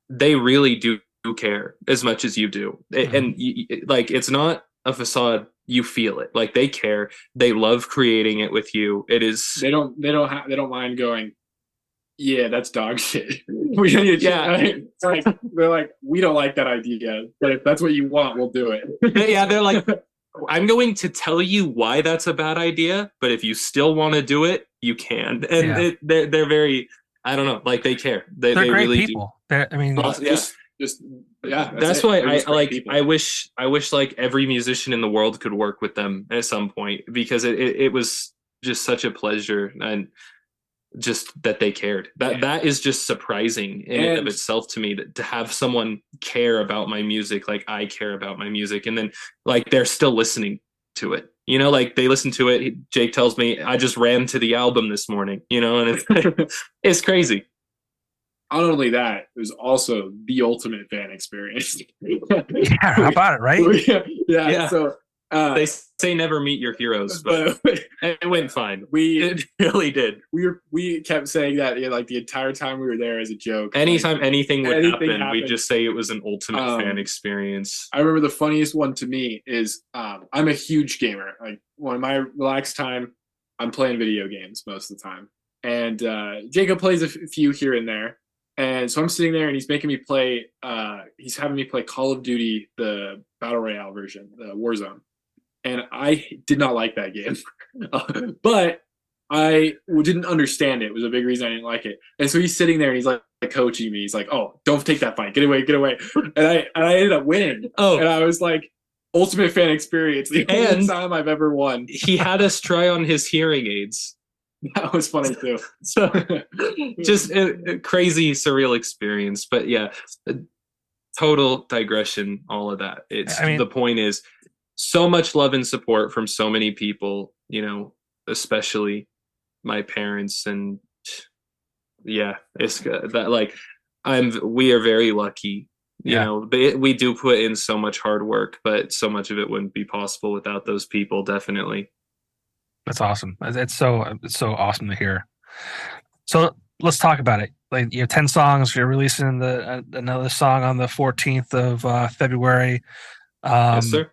they really do care as much as you do. And like, it's not a facade. You feel it. Like, they care. They love creating it with you. It is. They don't mind going, yeah, that's dog shit. It's like, they're like, we don't like that idea, but if that's what you want, we'll do it. Yeah, they're like, I'm going to tell you why that's a bad idea, but if you still want to do it, you can. And they're very, I don't know, like, they care. They're great really people. do. I mean, That's why I wish like every musician in the world could work with them at some point, because it was just such a pleasure, and just that they cared. That is just surprising in and of itself to me, that to have someone care about my music like I care about my music, and then like they're still listening to it. You know, like they listen to it. Jake tells me, I just ran to the album this morning, you know, and it's crazy. Not only that, it was also the ultimate fan experience. Yeah, how about it, right? Yeah. So they say never meet your heroes, but it went fine. It really did. We kept saying that, like, the entire time we were there as a joke. Anytime like, anything would happen, we'd just say it was an ultimate fan experience. I remember the funniest one to me is, I'm a huge gamer. Like, when my relaxed time, I'm playing video games most of the time. And Jacob plays a few here and there. And so I'm sitting there, and he's making me play. He's having me play Call of Duty, the Battle Royale version, the Warzone. And I did not like that game, but I didn't understand it. It was a big reason I didn't like it. And so he's sitting there, and he's like coaching me. He's like, "Oh, don't take that fight. Get away. And I ended up winning. Oh, and I was like, ultimate fan experience. The only time I've ever won. He had us try on his hearing aids. That was funny too. So just a crazy, surreal experience. But yeah, total digression, all of that. The point is, so much love and support from so many people, you know, especially my parents. And yeah, it's that, like, we are very lucky. You know, we do put in so much hard work, but so much of it wouldn't be possible without those people. Definitely. That's awesome. It's so awesome to hear. So let's talk about it. Like, you have 10 songs. You're releasing another song on the 14th of February. Yes, sir.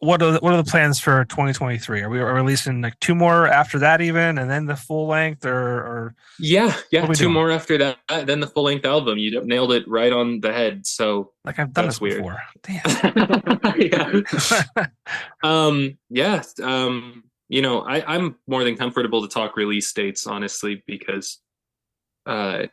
What are the plans for 2023? Are we releasing like 2 more after that, even, and then the full length, or yeah, 2 more after that, then the full length album? You nailed it right on the head. So, like, I've done this weird. before. Damn. You know, I'm more than comfortable to talk release dates, honestly, because to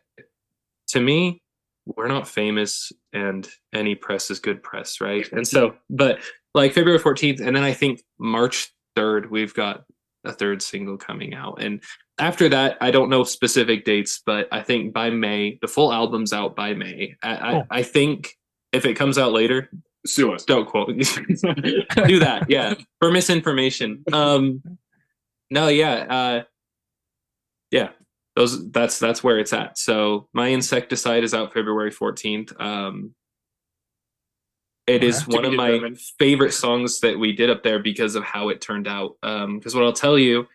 me, we're not famous, and any press is good press, right? And so, but like February 14th, and then I think March 3rd, we've got a 3rd single coming out. And after that, I don't know specific dates, but I think by May, the full album's out by May. I think if it comes out later, sue us. Don't quote me. Do that, yeah, for misinformation. That's where it's at. So my Insecticide is out February 14th. It is one of my favorite songs that we did up there because of how it turned out. Because what I'll tell you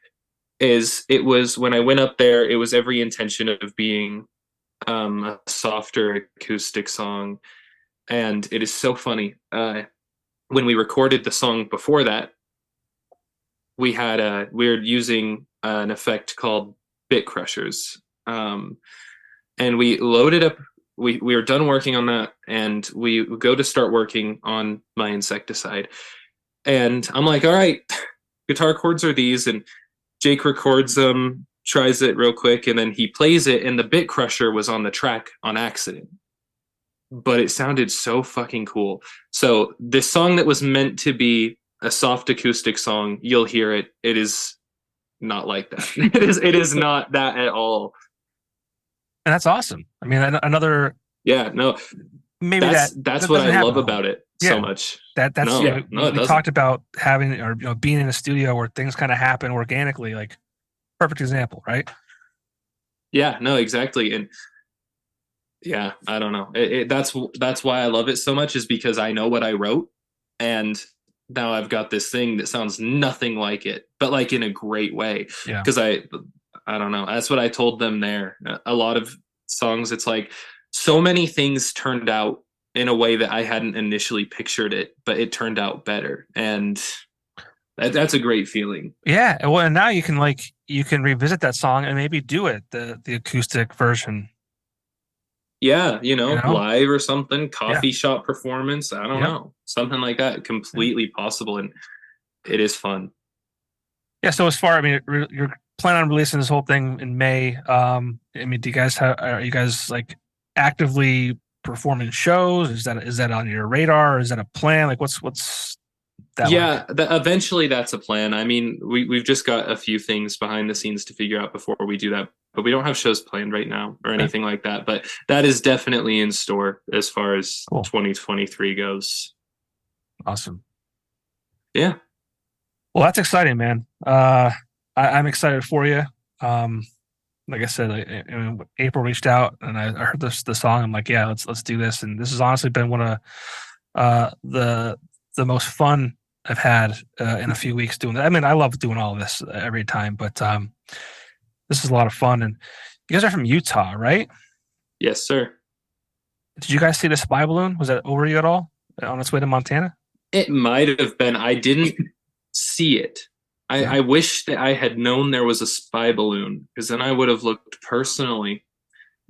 is, it was, when I went up there, it was every intention of being a softer acoustic song. And it is so funny. When we recorded the song before that, we were using an effect called Bit Crushers. And we loaded up we were done working on that, and we go to start working on my insecticide. And I'm like, all right, guitar chords are these, and Jake records them, tries it real quick, and then he plays it, and the bit crusher was on the track on accident. But it sounded so fucking cool. So this song that was meant to be a soft acoustic song, you'll hear it. It is not like that. It is not that at all. And that's awesome. I mean, another. Yeah, no. Maybe that's what I love about it so much. We talked about having, or being in a studio where things kind of happen organically. Like, perfect example, right? Yeah, no, exactly. And yeah, I don't know. That's why I love it so much, is because I know what I wrote, and now I've got this thing that sounds nothing like it, but like in a great way. Yeah. Because I don't know. That's what I told them there. A lot of songs, it's like so many things turned out in a way that I hadn't initially pictured it, but it turned out better, and that's a great feeling. Yeah. Well, and now you can revisit that song and maybe do it the acoustic version. Yeah, live or something, coffee shop performance. I don't know, something like that. Completely possible, and it is fun. Yeah. So as far, I mean, you're planning on releasing this whole thing in May. I mean, are you guys like actively performing shows? Is that on your radar? Or is that a plan? Like, what's that? Yeah, eventually that's a plan. I mean, we've just got a few things behind the scenes to figure out before we do that. But we don't have shows planned right now or anything like that. But that is definitely in store as far as 2023 goes. Awesome. Yeah. Well, that's exciting, man. I'm excited for you. Like I said, April reached out and I heard the song. I'm like, yeah, let's do this. And this has honestly been one of the most fun I've had in a few weeks doing that. I mean, I love doing all of this every time, but this is a lot of fun. And you guys are from Utah, right? Yes, sir. Did you guys see the spy balloon? Was that over you at all on its way to Montana? It might have been. I didn't see it. I wish that I had known there was a spy balloon, because then I would have looked personally,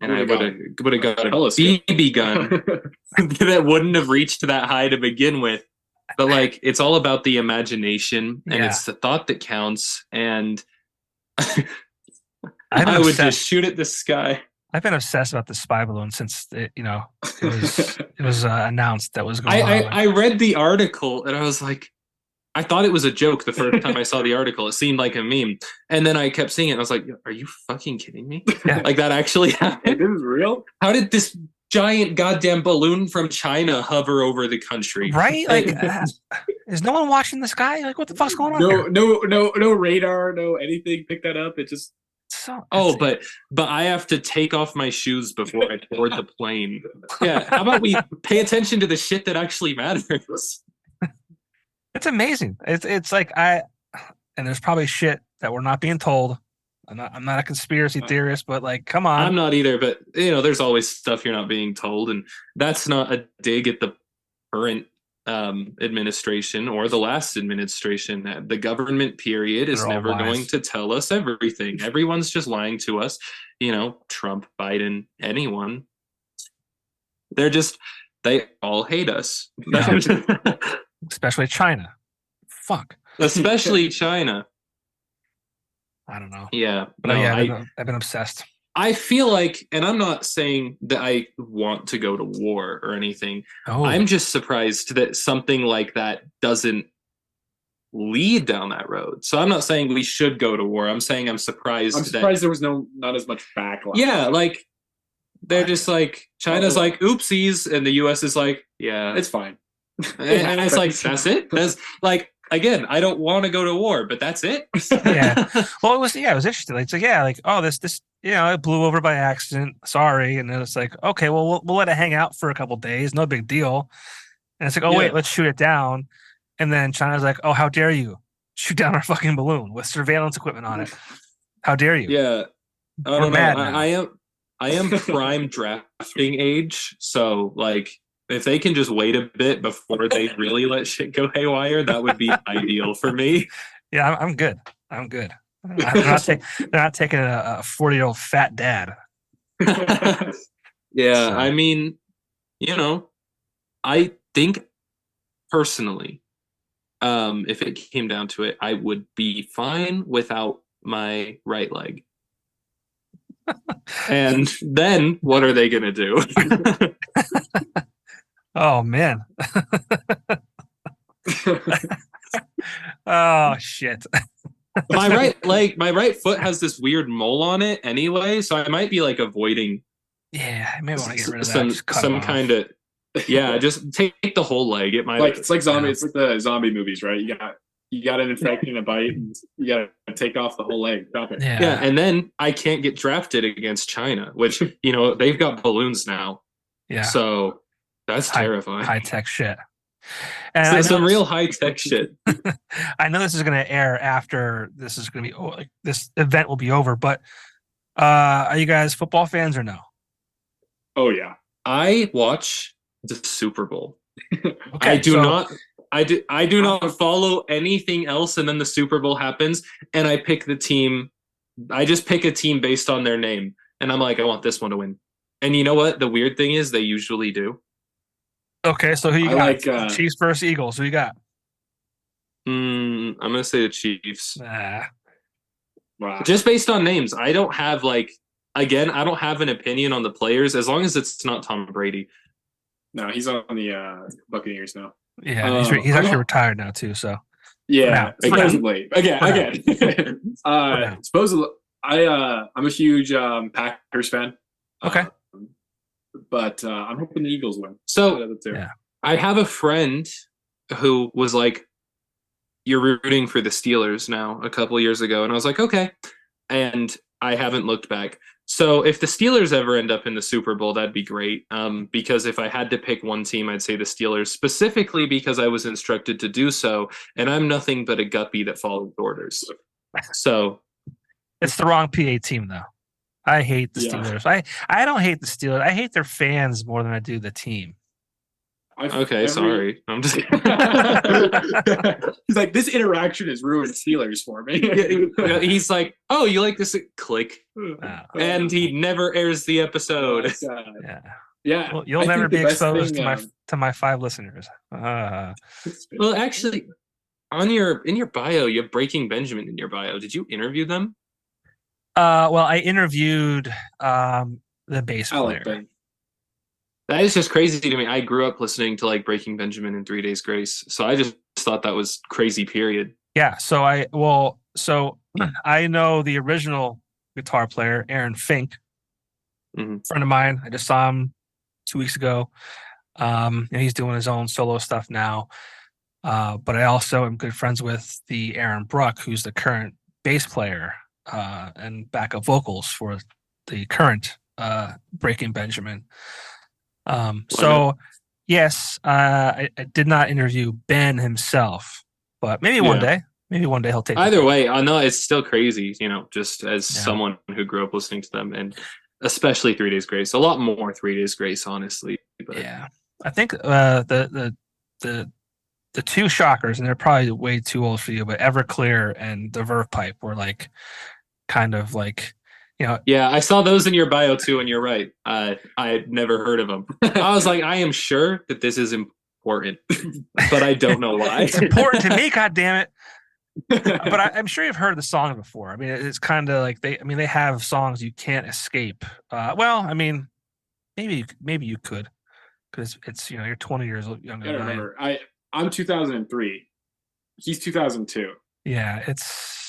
and I would have got a BB gun that wouldn't have reached that high to begin with. But like, it's all about the imagination, and it's the thought that counts. And I would just shoot at the sky. I've been obsessed about the spy balloon since it was announced that was going on. I read the article and I was like, I thought it was a joke the first time I saw the article. It seemed like a meme. And then I kept seeing it and I was like, are you fucking kidding me? Yeah. Like, that actually happened? It is real? How did this giant goddamn balloon from China hover over the country? Right? Like, is no one watching the sky? Like, what the fuck's going on here? No radar, no anything. Pick that up. It just... but I have to take off my shoes before I board the plane. Yeah, how about we pay attention to the shit that actually matters? It's amazing. It's like and there's probably shit that we're not being told. I'm not a conspiracy theorist, but like, come on. I'm not either, but there's always stuff you're not being told, and that's not a dig at the current administration or the last administration. The government period is never going to tell us everything. Everyone's just lying to us. Trump, Biden, anyone. They all hate us. Yeah. Especially China. Fuck. Especially China. I don't know. Yeah. But I've been obsessed. I feel like, and I'm not saying that I want to go to war or anything. Oh. I'm just surprised that something like that doesn't lead down that road. So I'm not saying we should go to war. I'm saying I'm surprised there was not as much backlash. Yeah, like they're just like, China's like, oopsies, and the US is like, yeah, it's fine. And it's like, that's it? That's like, again, I don't want to go to war, but that's it. Yeah. Well, it was interesting. It's like, oh, this it blew over by accident. Sorry. And then it's like, okay, well, we'll let it hang out for a couple of days. No big deal. And it's like, oh, wait, let's shoot it down. And then China's like, oh, how dare you shoot down our fucking balloon with surveillance equipment on it? How dare you? Yeah. I don't know. I am prime drafting age. So like, if they can just wait a bit before they really let shit go haywire, that would be ideal for me. Yeah, I'm good. They're not taking a 40-year-old fat dad. Yeah, So- I mean, I think personally, if it came down to it, I would be fine without my right leg. And then what are they going to do? Oh man. Oh shit. My right foot has this weird mole on it anyway, so I might be like avoiding Yeah, I may want to get rid of that. some Just cut it off. kind of just take the whole leg. It might it's like zombie. It's like the zombie movies, right? You got an infection, a bite, and you got to take off the whole leg. Stop it. Yeah, and then I can't get drafted against China, which they've got balloons now. Yeah. So that's terrifying. High tech shit. And some real high tech shit. I know this is going to air after this is going to be this event will be over, but are you guys football fans or no? Oh yeah, I watch the Super Bowl. Okay, I do not follow anything else, and then the Super Bowl happens, and I pick the team. I just pick a team based on their name, and I'm like, I want this one to win. And you know what? The weird thing is, they usually do. Okay, so who you got? Like, Chiefs versus Eagles. Who you got? I'm gonna say the Chiefs. Wow. Just based on names, I don't have I don't have an opinion on the players as long as it's not Tom Brady. No, he's on the Buccaneers now. Yeah, he's actually retired now too. So yeah, supposedly again. Supposedly, I'm a huge Packers fan. Okay, but I'm hoping the Eagles win. So I have a friend who was like, "You're rooting for the Steelers now." A couple of years ago, and I was like, "Okay," and I haven't looked back. So if the Steelers ever end up in the Super Bowl, that'd be great. Because if I had to pick one team, I'd say the Steelers, specifically because I was instructed to do so, and I'm nothing but a guppy that follows orders. So it's the wrong PA team, though. I hate the Steelers. I don't hate the Steelers. I hate their fans more than I do the team. Sorry. I'm just. He's like, this interaction has ruined Steelers for me. He's like, oh, you like this? Click, and he never airs the episode. Yeah. Well, you'll never be exposed to my 5 listeners. Well, actually, in your bio, you have Breaking Benjamin in your bio. Did you interview them? Well, I interviewed the bass player. That is just crazy to me. I grew up listening to Breaking Benjamin and 3 Days Grace, so I just thought that was crazy. Period. Yeah. So I know the original guitar player, Aaron Fink, friend of mine. I just saw him 2 weeks ago. And he's doing his own solo stuff now. But I also am good friends with the Aaron Bruck, who's the current bass player and backup vocals for the current Breaking Benjamin. So yes, I did not interview Ben himself, but maybe one day he'll take either way. I know it's still crazy, just as someone who grew up listening to them, and especially 3 Days Grace, a lot more 3 Days Grace, honestly. But yeah, I think the 2 shockers, and they're probably way too old for you, but Everclear and the Verve Pipe were yeah, I saw those in your bio too, and you're right. I had never heard of them. I was like, I am sure that this is important, but I don't know why. It's important to me, God damn it! But I'm sure you've heard the song before. I mean, it's kind of like they have songs you can't escape. Well, I mean, maybe you could, because it's you're 20 years younger. I remember. I'm 2003. He's 2002. Yeah, it's.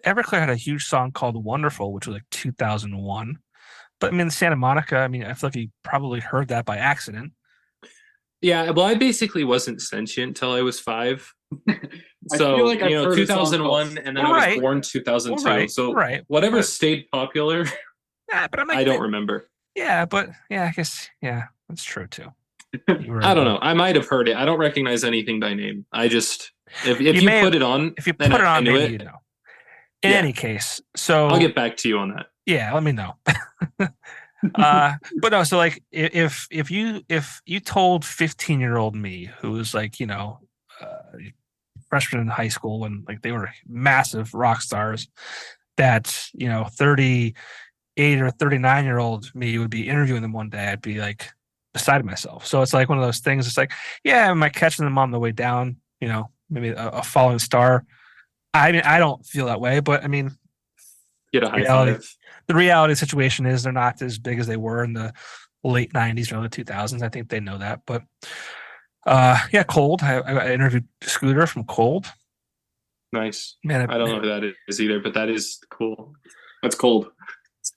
Everclear had a huge song called Wonderful, which was 2001. But Santa Monica, I feel like you probably heard that by accident. Yeah, well, I basically wasn't sentient till I was 5. So, 2001, and then I was born 2002. So whatever stayed popular, but I don't remember. Yeah, but I guess, that's true too. I don't know. I might have heard it. I don't recognize anything by name. I just... If you put it on, maybe you know. In any case, so I'll get back to you on that. Yeah, let me know. But no, so if you told 15-year-old me, who was freshman in high school when they were massive rock stars, that, 38 or 39-year-old me would be interviewing them one day, I'd be like beside myself. So it's like one of those things. It's like, yeah, am I catching them on the way down? Maybe a falling star. I mean, I don't feel that way, but I mean, Get a high five. the reality situation is they're not as big as they were in the late 90s, early 2000s. I think they know that. But Cold. I interviewed Scooter from Cold. Nice. Man, I don't know who that is either, but that is cool. That's Cold.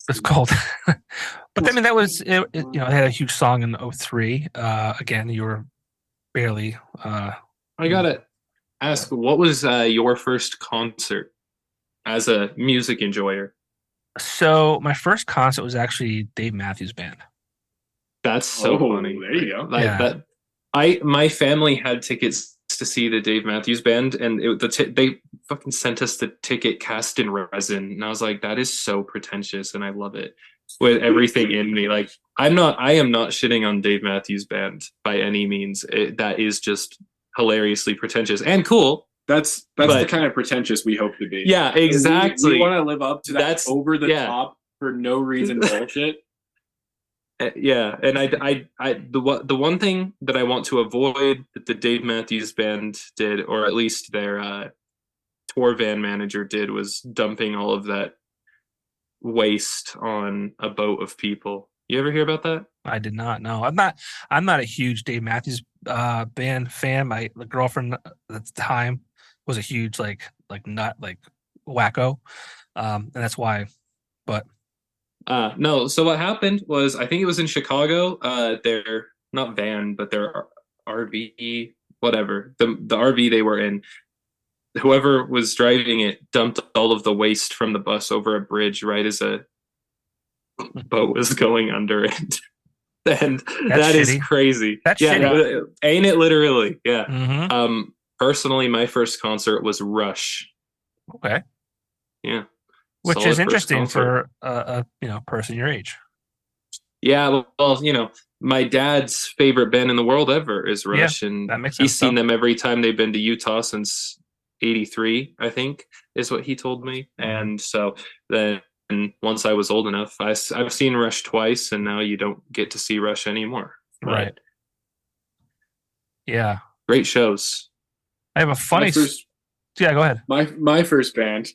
It's Cold. But I mean, that was, they had a huge song in 03. Again, you were barely. I got to ask, what was your first concert as a music enjoyer? So my first concert was actually Dave Matthews Band. That's so funny. There you go. My family had tickets to see the Dave Matthews Band, and they fucking sent us the ticket cast in resin, and I was like, that is so pretentious, and I love it with everything in me. Like, I am not shitting on Dave Matthews Band by any means. That is just hilariously pretentious and cool. That's the kind of pretentious we hope to be. Yeah, exactly. We want to live up to that. That's over the top for no reason bullshit. Yeah, and the one thing that I want to avoid that the Dave Matthews Band did, or at least their tour van manager did, was dumping all of that waste on a boat of people. You ever hear about that? I did not know. I'm not a huge Dave Matthews Band fan. My girlfriend at the time was a huge like nut, like wacko, and that's why. But no. So what happened was, I think it was in Chicago. Their not van, but their RV, whatever, the RV they were in. Whoever was driving it dumped all of the waste from the bus over a bridge right as a boat was going under it. And that is crazy. That's shitty. Ain't it literally? Yeah. Mm-hmm. Personally, my first concert was Rush. Okay. Yeah. Which Solid is interesting for a person your age. Yeah, well, my dad's favorite band in the world ever is Rush, and that makes sense. He's seen them every time they've been to Utah since '83, I think, is what he told me. And so then once I was old enough, I've seen Rush twice, and now you don't get to see Rush anymore. Right. Yeah. Great shows. I have a funny. Yeah, go ahead. My first band.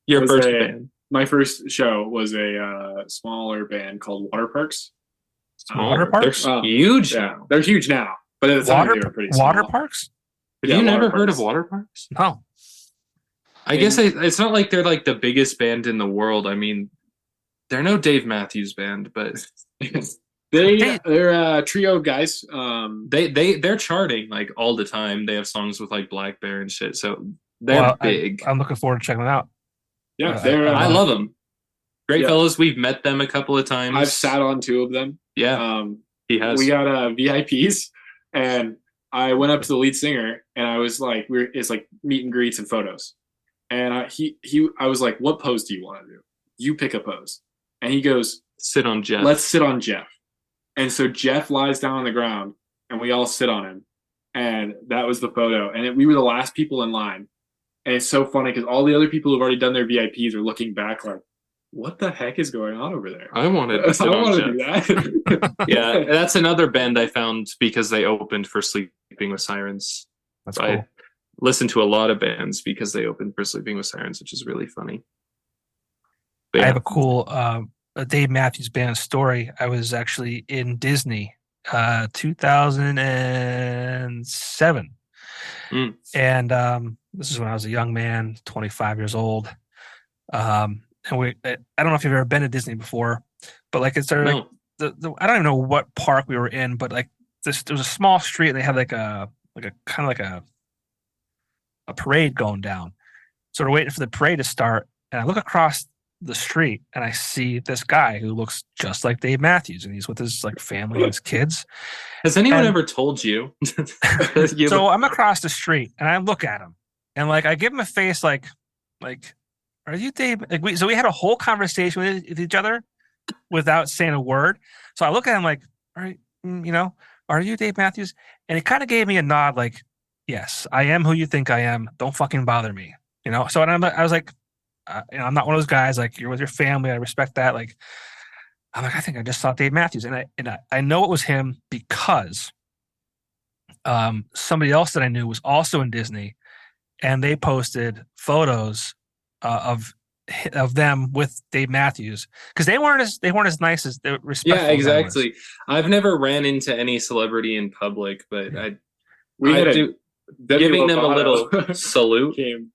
Your first band. My first show was a smaller band called Water Parks. Water Parks? They're huge. Yeah, they're huge now. But at the time, they were pretty small. Water Parks? Have you never heard of Water Parks? No. I guess it's not like they're like the biggest band in the world. I mean, they're no Dave Matthews Band, but they're a trio of guys. They're charting like all the time. They have songs with like Black Bear and shit. So they're big. I'm looking forward to checking them out. Yeah, I love them. Great fellas. We've met them a couple of times. I've sat on two of them. Yeah, he has. We got VIPs, and I went up to the lead singer, and I was like, it's like meet and greets and photos. And I was like, what pose do you want to do? You pick a pose. And he goes, sit on Jeff. Let's sit on Jeff. And so Jeff lies down on the ground, and we all sit on him. And that was the photo. And we were the last people in line. And it's so funny because all the other people who've already done their VIPs are looking back like, what the heck is going on over there? I wanted to sit on Jeff. Do that. Yeah, that's another band I found because they opened for Sleeping with Sirens. That's cool. I listened to a lot of bands because they opened for Sleeping with Sirens, which is really funny. I have a cool Dave Matthews Band story. I was actually in Disney 2007. And this is when I was a young man, 25 years old. And I don't know if you've ever been to Disney before, but like it's I don't even know what park we were in, but like there was a small street and they had like a kind of like a parade going down. So we're waiting for the parade to start, and I look across the street and I see this guy who looks just like Dave Matthews, and he's with his like family and his kids. Has anyone ever told you? So I'm across the street and I look at him and like I give him a face like are you Dave? Like we had a whole conversation with each other without saying a word. So I look at him like, all right, are you Dave Matthews? And he kind of gave me a nod like, yes, I am who you think I am. Don't fucking bother me. So I was like, I'm not one of those guys like you're with your family. I respect that. Like, I'm like, I think I just saw Dave Matthews, and I know it was him because somebody else that I knew was also in Disney, and they posted photos of them with Dave Matthews because they weren't as nice as they respectful. Yeah, exactly. I've never ran into any celebrity in public, but we had giving them a little salute. We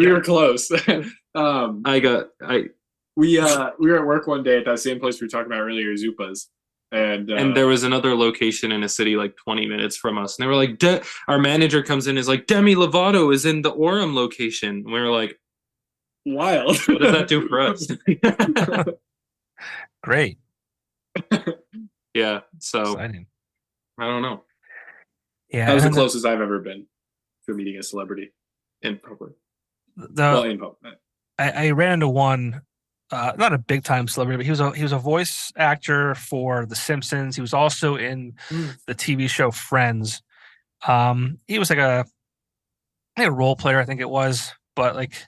were close. We were at work one day at that same place we were talking about earlier, Zupa's. And there was another location in a city like 20 minutes from us. And they were like, our manager comes in and is like, Demi Lovato is in the Orem location. And we were like, wild. What does that do for us? Great. Yeah. So exciting. I don't know. Yeah. That was the closest I've ever been to meeting a celebrity in public. In public. I ran into one. Not a big time celebrity, but he was a voice actor for The Simpsons. He was also in the TV show Friends. He was like a role player, I think it was, but like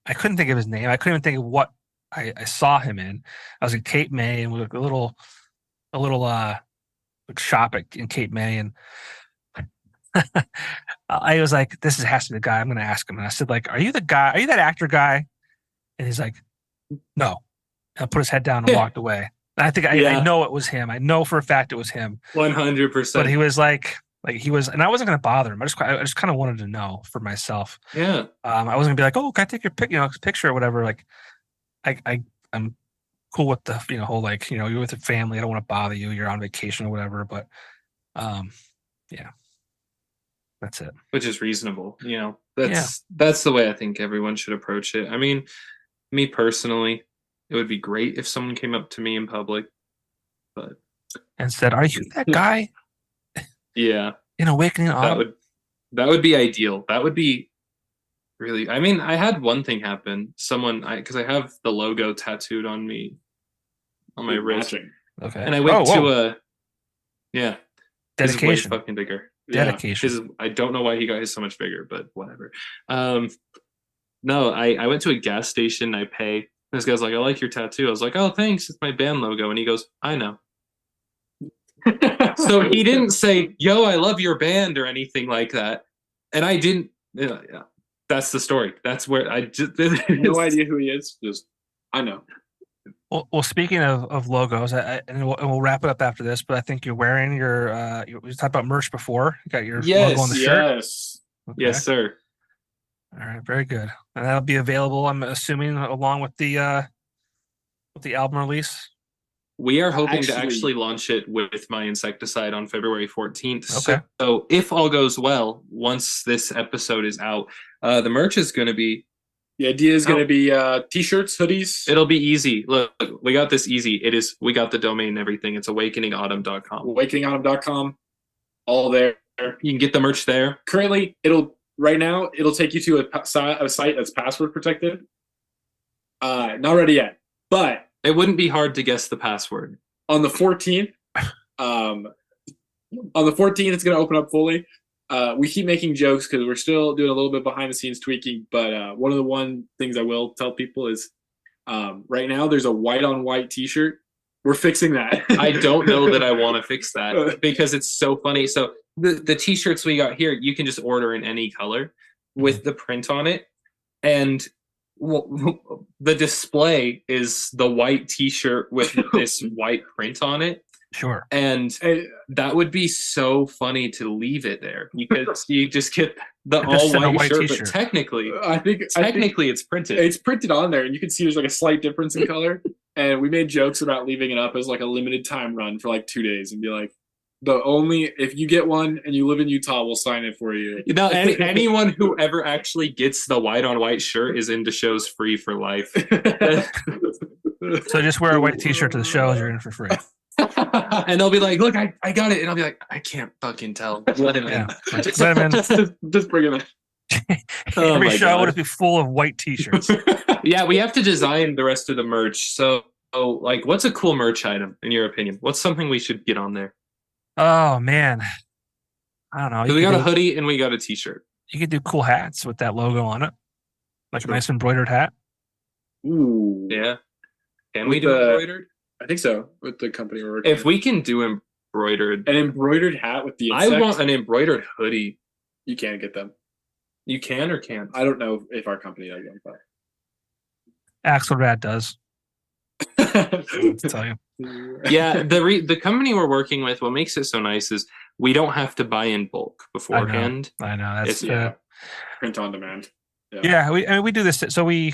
I couldn't think of his name. I couldn't even think of what I saw him in. I was in Cape May, and we were like a little like shop in Cape May, and I was like, "This has to be the guy." I'm going to ask him, and I said, "Like, are you the guy? Are you that actor guy?" And he's like, "No." I put his head down and walked away. And I think I know it was him. I know for a fact it was him. 100%. But he was like he was, and I wasn't going to bother him. I just kind of wanted to know for myself. Yeah. I wasn't gonna be like, "Oh, can I take your picture or whatever?" Like, I'm cool with the whole like you're with your family. I don't want to bother you. You're on vacation or whatever. But, yeah, that's it. Which is reasonable. That's the way I think everyone should approach it. I mean, me personally, it would be great if someone came up to me in public, but and said, "Are you that guy?" Yeah. In Awakening Autumn. That would be ideal. That would be really. I mean, I had one thing happen. Because I have the logo tattooed on me, on my wrist. Okay. And I went to dedication. His is way fucking bigger. Dedication. I don't know why he got his so much bigger, but whatever. No, I went to a gas station. I pay. And this guy's like, "I like your tattoo." I was like, "Oh, thanks. It's my band logo." And he goes, "I know." So he didn't say, "Yo, I love your band" or anything like that. And I didn't. Yeah, that's the story. That's where I just no idea who he is. Just I know. Well, speaking of logos, and we'll wrap it up after this. But I think you're wearing your. We talked about merch before. You got your logo on the shirt. Yes. Okay. Yes, sir. All right, very good. And that'll be available, I'm assuming, along with the album release. We are hoping to actually launch it with my insecticide on February 14th. Okay. So if all goes well, once this episode is out, the merch is going to be. The idea is going to be t-shirts, hoodies. It'll be easy. Look, we got this easy. We got the domain and everything. It's awakeningautumn.com. Awakeningautumn.com. All there. You can get the merch there. Currently, it'll take you to a site that's password protected. Not ready yet, but it wouldn't be hard to guess the password. On the 14th, it's going to open up fully. We keep making jokes because we're still doing a little bit behind the scenes tweaking. But one of the things I will tell people is right now there's a white on white T-shirt. We're fixing that. I don't know that I want to fix that because it's so funny. So the T-shirts we got here, you can just order in any color with the print on it. And the display is the white T-shirt with this white print on it. Sure. And that would be so funny to leave it there because you just get the all white shirt. But technically, I think it's printed. It's printed on there, and you can see there's like a slight difference in color. And we made jokes about leaving it up as like a limited time run for like 2 days, and be like, if you get one and you live in Utah, we'll sign it for you. Anyone who ever actually gets the white on white shirt is into shows free for life. So just wear a white T-shirt to the shows, you're in for free. And they'll be like, "Look, I got it," and I'll be like, "I can't fucking tell." Let him in. Let him in. Just bring him in. Every show would be full of white T-shirts. Yeah, we have to design the rest of the merch. So, like, what's a cool merch item in your opinion? What's something we should get on there? Oh man, I don't know. We got a hoodie and we got a T-shirt. You could do cool hats with that logo on it. Like a nice embroidered hat. Ooh. Yeah. Can With we do the- embroidered? I think so. With the company we're working If we can do embroidered, an embroidered hat with the I insect, want an embroidered hoodie. you can't get them. You can or can't? I don't know if our company does them, but Axelrad does. I have to tell you. Yeah, the company we're working with, what makes it so nice is we don't have to buy in bulk beforehand. I know. That's It's- print on demand. yeah. We do this, so we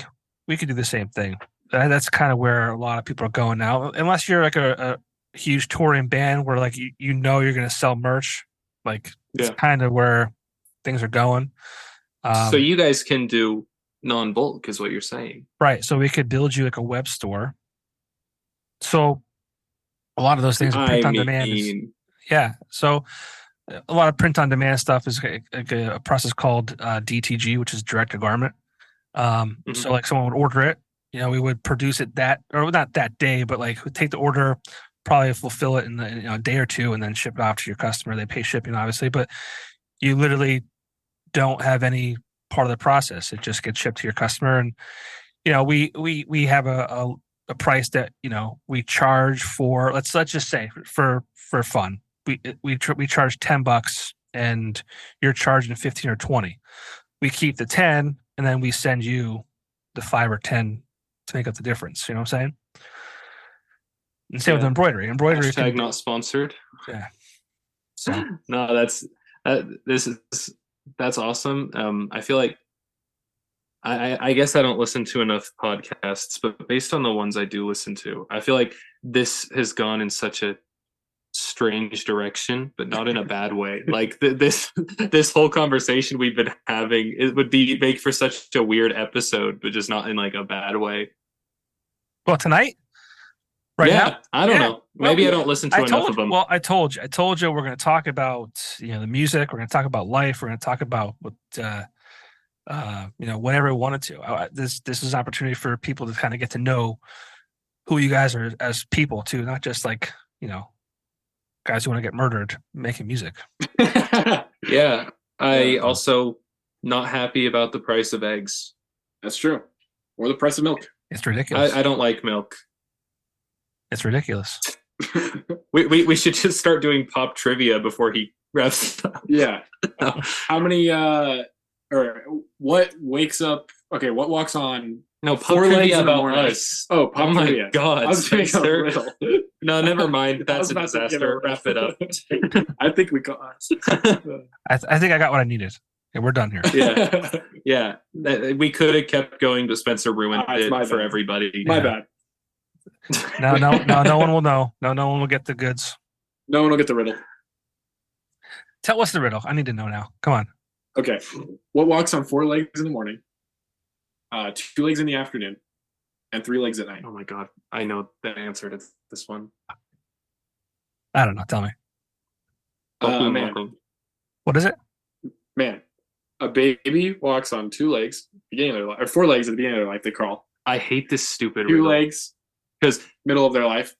could do the same thing. That's kind of where a lot of people are going now. Unless you're like a huge touring band where like you know you're going to sell merch, like it's Yeah. kind of where things are going. So you guys can do non-bulk, is what you're saying. Right. So we could build you like a web store. So a lot of those things are print on demand. Yeah. So a lot of print on demand stuff is like a process called DTG, which is direct to garment. So like someone would order it, we would produce it or not that day, but like we'd take the order, probably fulfill it in a day or two, and then ship it off to your customer. They pay shipping, obviously, but you literally don't have any part of the process. It just gets shipped to your customer, and we have a price that we charge for. Let's just say for fun, we charge $10, and you're charging 15 or 20. We keep the 10, and then we send you the 5 or 10 to make up the difference. You know what I'm saying? And same with embroidery. Embroidery Hashtag not sponsored. Yeah. So No, that's awesome. I feel like I guess I don't listen to enough podcasts, but based on the ones I do listen to, I feel like this has gone in such a strange direction, but not in a bad way. Like this whole conversation we've been having, it would make for such a weird episode, but just not in like a bad way. well, tonight, right now, I don't know. Maybe I don't listen to enough of them. Well, I told you we're going to talk about the music. We're going to talk about life. We're going to talk about what whatever we wanted to. This is an opportunity for people to kind of get to know who you guys are as people too, not just like guys who want to get murdered making music. Yeah, I also not happy about the price of eggs. That's true. Or the price of milk. It's ridiculous. I don't like milk. It's ridiculous. We should just start doing pop trivia before he wraps up. Yeah. How many or what wakes up? Okay, what walks on? No, pop Four legs trivia in the about morning. us. Oh, pop my trivia. God, I was thinking of Spencer. riddle. No, never mind. That's a I was about to give disaster. Wrap it up. I think we got. I think I got what I needed. Okay, we're done here. Yeah. We could have kept going, but Spencer ruined it my for bad. everybody. My bad. No one will know. No one will get the goods. No one will get the riddle. Tell us the riddle. I need to know now. Come on. Okay. What walks on 4 legs in the morning, 2 legs in the afternoon, and 3 legs at night? Oh my God. I know the answer to this one. I don't know. Tell me. Man, What is it? man, a baby walks on 2 legs, beginning of their life, or 4 legs at the beginning of their life. They crawl. I hate this stupid 2 riddle. legs, Because middle of their life.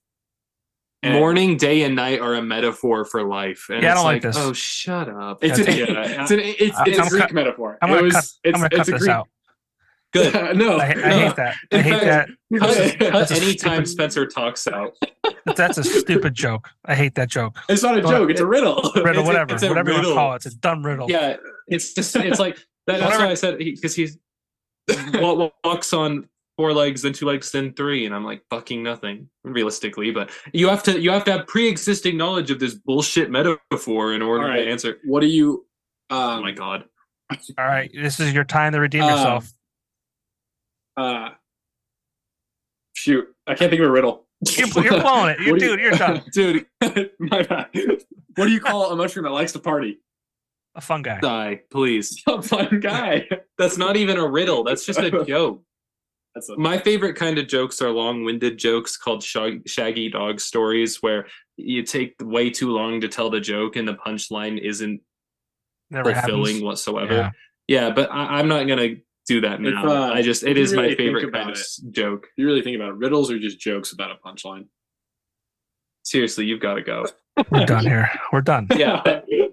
And morning, day, and night are a metaphor for life. And Yeah, I it's don't like this. Oh, shut up. It's a Greek metaphor. I'm going to cut this out. Good. No, I hate that. I hate that. Cut a anytime stupid- Spencer talks out. That's a stupid joke. I hate that joke. It's not a joke. It's a riddle. Riddle, whatever it's a you want to riddle. call it. It's a dumb riddle. Yeah, it's like that's Whatever. why I said because he's walks on 4 legs, then 2 legs, then 3, and I'm like fucking nothing realistically. But you have to have pre-existing knowledge of this bullshit metaphor in order to answer. What do you? Oh my God. All right, this is your time to redeem yourself. Shoot, I can't think of a riddle. You're blowing it, You're done. Dude, my bad. What do you call a mushroom that likes to party? A fun guy. Die, please. A fun guy. That's not even a riddle. That's just a joke. That's My favorite kind of jokes are long-winded jokes called shaggy dog stories, where you take way too long to tell the joke and the punchline isn't Never fulfilling happens. whatsoever. Yeah, but I'm not gonna do that now. It if is you my really think favorite about kind of it. joke. You really think about it. Riddles are just jokes about a punchline. Seriously, you've got to go. We're done here. We're done. Yeah.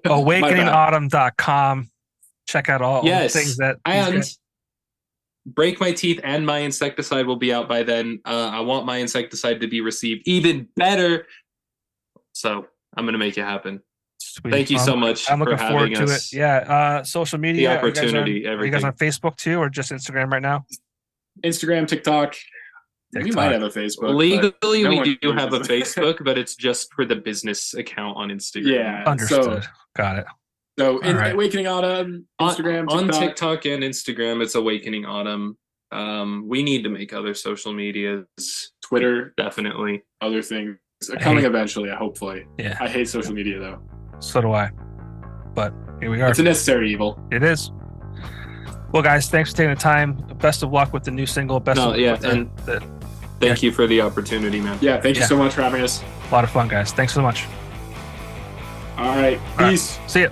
AwakeningAutumn.com. Check out all the things that. And Break My Teeth and My Insecticide will be out by then. I want My Insecticide to be received even better. So I'm going to make it happen. Sweet. Thank you so much. I'm looking forward to us. it. Yeah. Social media. The opportunity. Are you guys on Facebook too, or just Instagram right now? Instagram, TikTok. We might have a Facebook. Legally, we do have a Facebook, but it's just for the business account on Instagram. Yeah. Understood. Got it. So in Awakening Autumn, Instagram, on TikTok and Instagram, it's Awakening Autumn. We need to make other social medias. Twitter, definitely. Other things coming eventually, hopefully. Yeah. I hate social media though. So do I. But here we are. It's a necessary evil. It is. Well, guys, thanks for taking the time. Best of luck with the new single. Thank you for the opportunity, man. Yeah, thank you so much for having us. A lot of fun, guys. Thanks so much. All right. Peace. See ya.